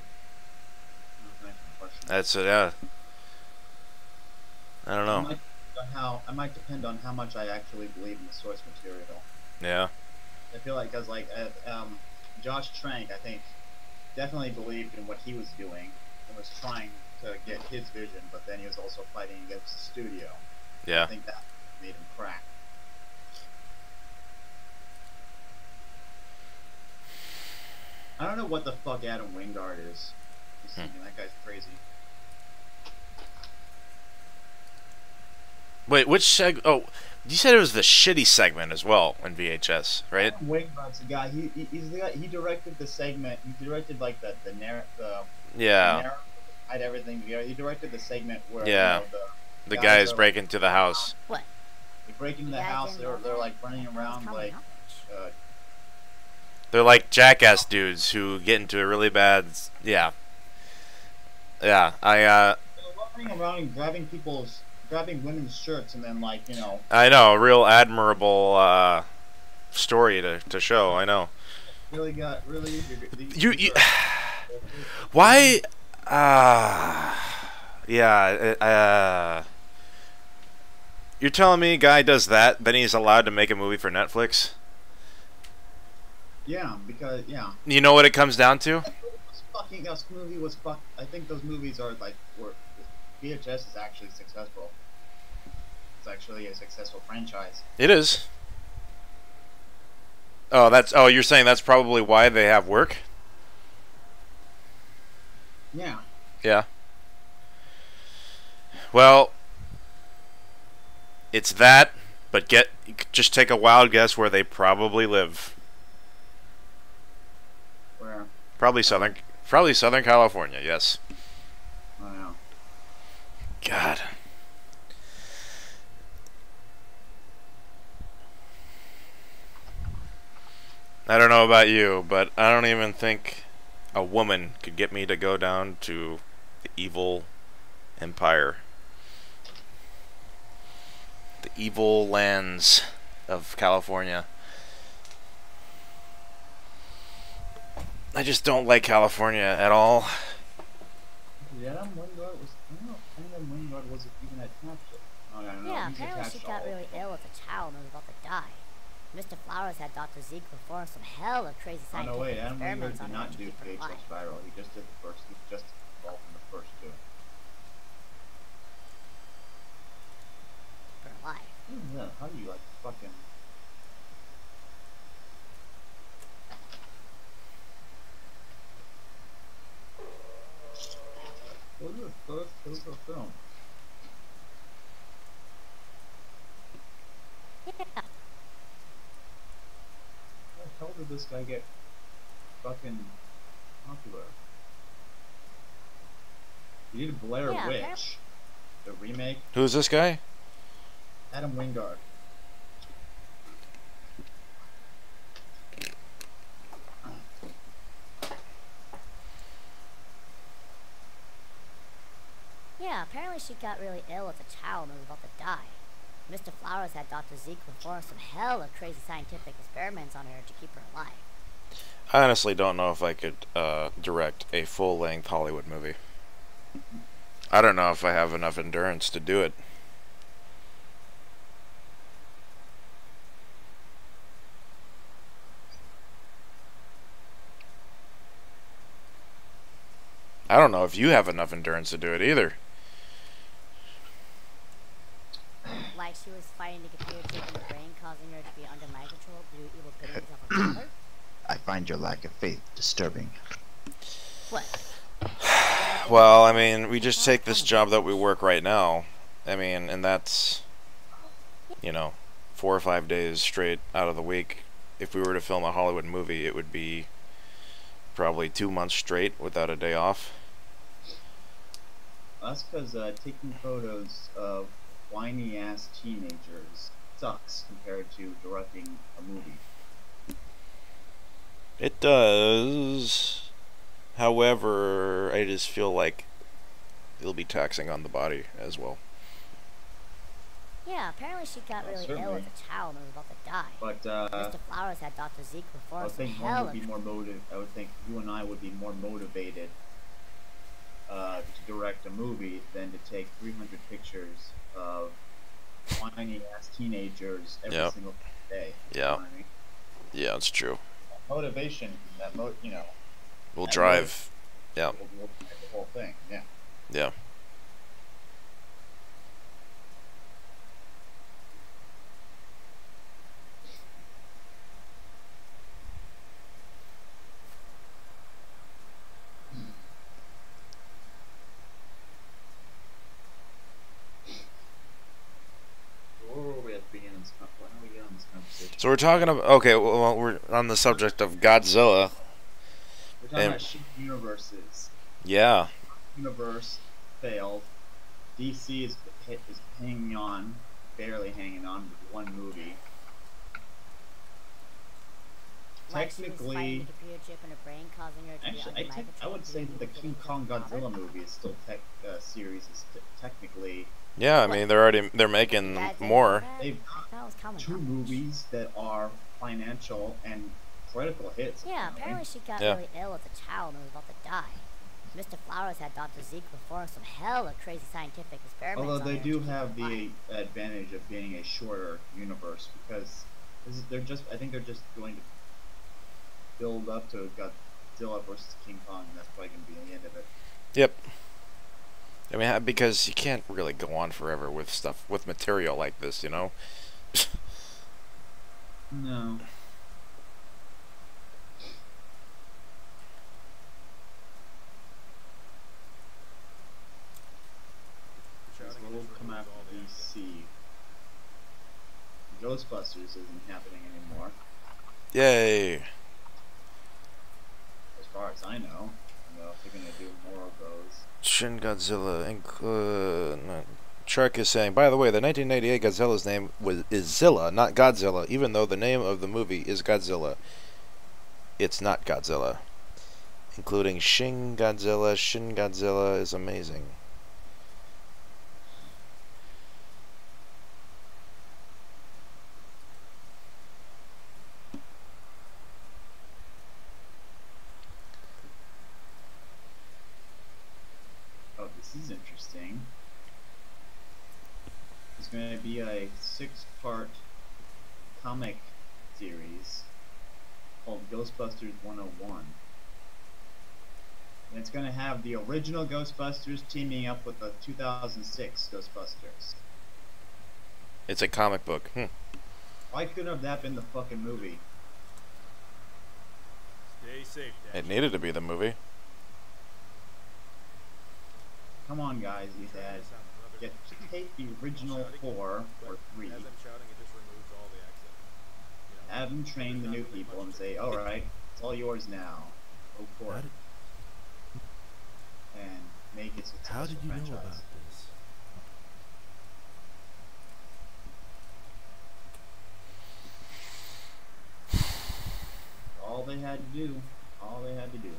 That's it, yeah. I don't know.
I might depend on how much I actually believe in the source material.
Yeah.
I feel like, cause like Josh Trank, I think, definitely believed in what he was doing and was trying to get his vision, but then he was also fighting against the studio.
Yeah.
I think that made him crack. I don't know what the fuck Adam Wingard is. That guy's crazy.
Wait, which oh, you said it was the shitty segment as well in VHS, right?
Adam Wingard's the guy. He's the guy. He directed the segment. He directed like the
Yeah.
I'd everything together. He directed the segment where
Yeah. The guys break into the house.
What?
They break into the house. They're like running around like.
They're like jackass dudes who get into a really bad. Yeah. Yeah.
They're running around and grabbing women's shirts and then like
I know, a real admirable story to show. I know.
Really
You why? Yeah. You're telling me a guy does that, then he's allowed to make a movie for Netflix?
Yeah, because
You know what it comes down to?
This movie was fuck. I think those movies are like VHS is actually successful. It's actually a successful franchise.
It is. Oh, you're saying that's probably why they have work?
Yeah.
Yeah. Well, it's that, but just take a wild guess where they probably live.
Where?
Probably Southern California. Yes.
I don't know.
God. I don't know about you, but I don't even think a woman could get me to go down to the evil empire. The evil lands of California. I just don't like California at all.
Yeah, Adam Wingard was. I don't know if Adam Wingard was even attached to it. Oh, no, no,
Yeah,
he's
apparently
attached
she
to
got
all
really
of them.
ill as a child and was about to die. Mr. Flowers had Dr. Zeke perform some hella crazy
Oh
scientific
no, wait, Adam Wingard
experiments
did
on her
not
to
do
keep her
VHS
alive.
Viral. He just did the first. He just involved in the first two.
Keep her alive.
Yeah, how do you like fucking? What was the first Hoover film?
Yeah.
How the hell did this guy get fucking popular? He did Blair
Yeah,
Witch, the remake.
Who's this guy?
Adam Wingard.
Yeah, apparently she got really ill as a child and was about to die. Mr. Flowers had Dr. Zeke perform some hella crazy scientific experiments on her to keep her alive.
I honestly don't know if I could direct a full-length Hollywood movie. I don't know if I have enough endurance to do it. I don't know if you have enough endurance to do it either.
Like she was fighting to get the chip in the brain, causing her to be under mind control due to evil goodness of her father.
I find your lack of faith disturbing.
What?
Well, I mean, we just take this job that we work right now. I mean, and that's, 4 or 5 days straight out of the week. If we were to film a Hollywood movie, it would be probably 2 months straight without a day off.
That's because taking photos of whiny ass teenagers sucks compared to directing a movie.
It does. However, I just feel like it'll be taxing on the body as well.
Yeah, apparently she got
Well,
really ill
certainly.
as a child and was about to die.
But
Mr. Flowers had Dr. Zeke
I
perform
would
some
think one
hell
would
of
be more I would think you and I would be more motivated to direct a movie than to take 300 pictures of whiny ass teenagers every
Yeah.
single day. You
Yeah.
know what I mean?
Yeah, it's true.
Motivation, you know,
We'll
that
drive. Yeah.
will drive the whole thing. Yeah.
Yeah.
Where were we at the beginning of this? Why don't we get on this conversation?
So we're talking about. Okay, well, we're on the subject of Godzilla.
We're talking
and-
about shared universes.
Yeah.
Universe failed. DC is hanging on, barely hanging on with one movie.
like she was fighting
Technically,
the computer chip in her brain, causing her to
actually,
be under
I would say that the King Kong Godzilla movie is still series is technically.
Yeah, I mean they're making more.
They've
That was coming.
two movies that are financial and critical hits.
Yeah, apparently she got
Yeah.
really ill as a child and was about to die. Mr. Flowers had Dr. Zeke perform some hella crazy scientific experiments.
Although
on
they
her
do
to keep
have
her
the
alive.
advantage of being a shorter universe because I think they're just going to build up to Godzilla versus King Kong, and that's probably going to be the end of it.
Yep. I mean, because you can't really go on forever with stuff with material like this, you know.
No. This will come after DC. Ghostbusters isn't happening anymore,
Yay.
as far as I know. I don't know if they're going to do more of those.
Shin Godzilla. Shark is saying, by the way, the 1998 Godzilla's name is Zilla, not Godzilla, even though the name of the movie is Godzilla. It's not Godzilla. Including Shin Godzilla. Shin Godzilla is amazing.
Oh, this is interesting. There's going to be a 6-part comic series called Ghostbusters 101. And it's going to have the original Ghostbusters teaming up with the 2006 Ghostbusters.
It's a comic book.
Why couldn't have that been the fucking movie?
Stay safe, Dad.
It needed to be the movie.
Come on, guys, you had take the original 4 or 3,
As I'm shouting, it just removes all the accent. You know?
have them train the new people and say, alright, it's all yours now. Go for
How
it.
did,
And make it successful
how did you
franchise.
know about this?
All they had to do. All they had to do.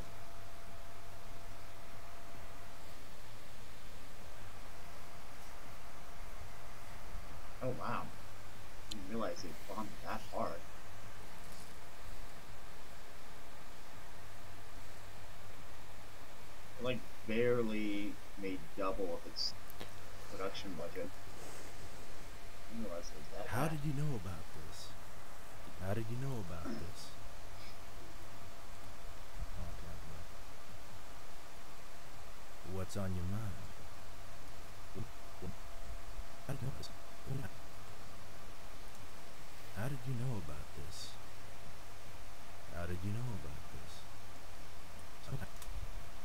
Oh wow. I didn't realize it bombed that hard. It like barely made double of its production budget. I didn't realize it was that
How
bad.
did you know about this? How did you know about this? Oh, Captain. What's on your mind? How did you know this? How did you know about this? How did you know about this?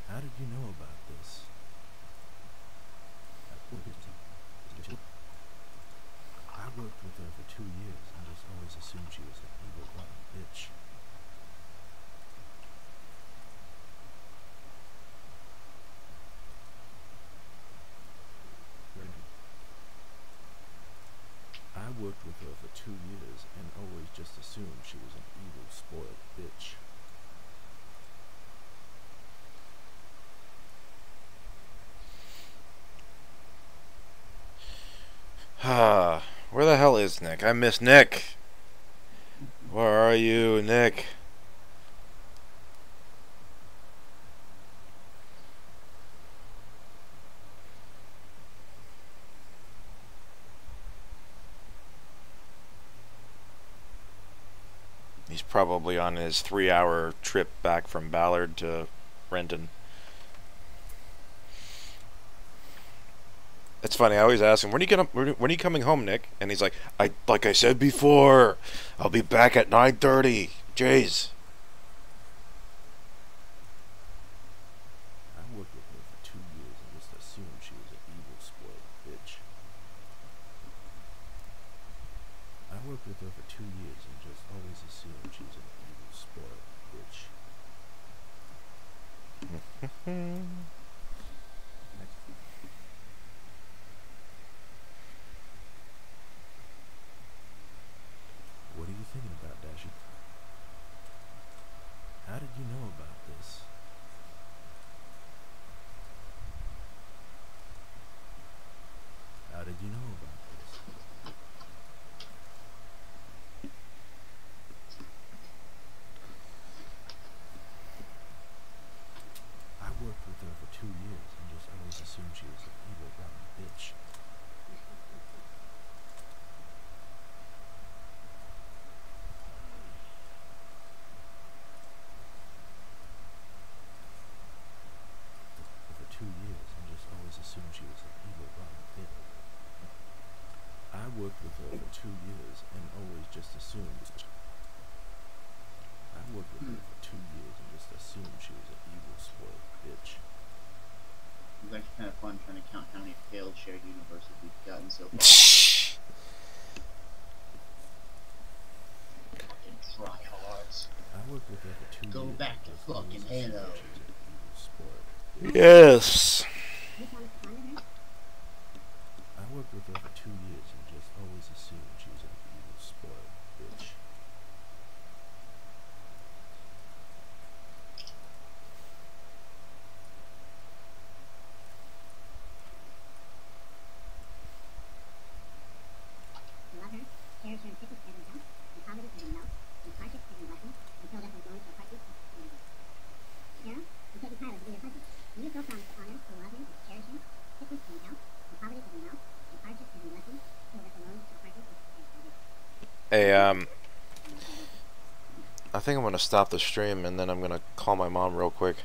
How did you know about this? I worked with her for 2 years and just always assumed she was an evil rotten bitch. I worked with her for 2 years and always just assumed she was an evil, spoiled bitch.
Where the hell is Nick? I miss Nick. Where are you, Nick? He's probably on his 3-hour trip back from Ballard to Renton. It's funny. I always ask him, when are you coming home, Nick? And he's like I said before, I'll be back at 9:30. Jeez.
I worked with her for 2 years and just assumed she was an evil, spoiled bitch. I worked with her for 2 years and just always assumed she was an evil, spoiled bitch. What are you thinking about, Dashi? How did you know about this? How did you know about this? I worked with her for 2 years and just always assumed she was an evil, rotten bitch. For 2 years and just always assumed she was an evil, rotten bitch. I worked with her for 2 years and always just assumed. I worked with her for 2 years and just assumed she was an evil, spoiled bitch.
It's actually kind of fun trying to count how many failed shared universes we've gotten so far. Fucking tryhards.
I worked with her for 2
Go
years.
back to
and just always
fucking
assumed
Halo.
she was an evil, spoiled bitch.
Yes.
You promised to find her?
I worked with her for 2 years and just always assumed she was an evil, spoiled bitch.
You love her, cherish her in sickness as in health, in poverty as in wealth, in hardship as in blessing, until death is known to a partner as in love. Sarah, I'm taking Tyler to be your husband. Do you still promise to honor, to love him, and to cherish him, sickness as in health, in poverty as in wealth, in hardship as in blessing, until death alone to a partner as in love?
Hey, I think I'm gonna stop the stream and then I'm gonna call my mom real quick.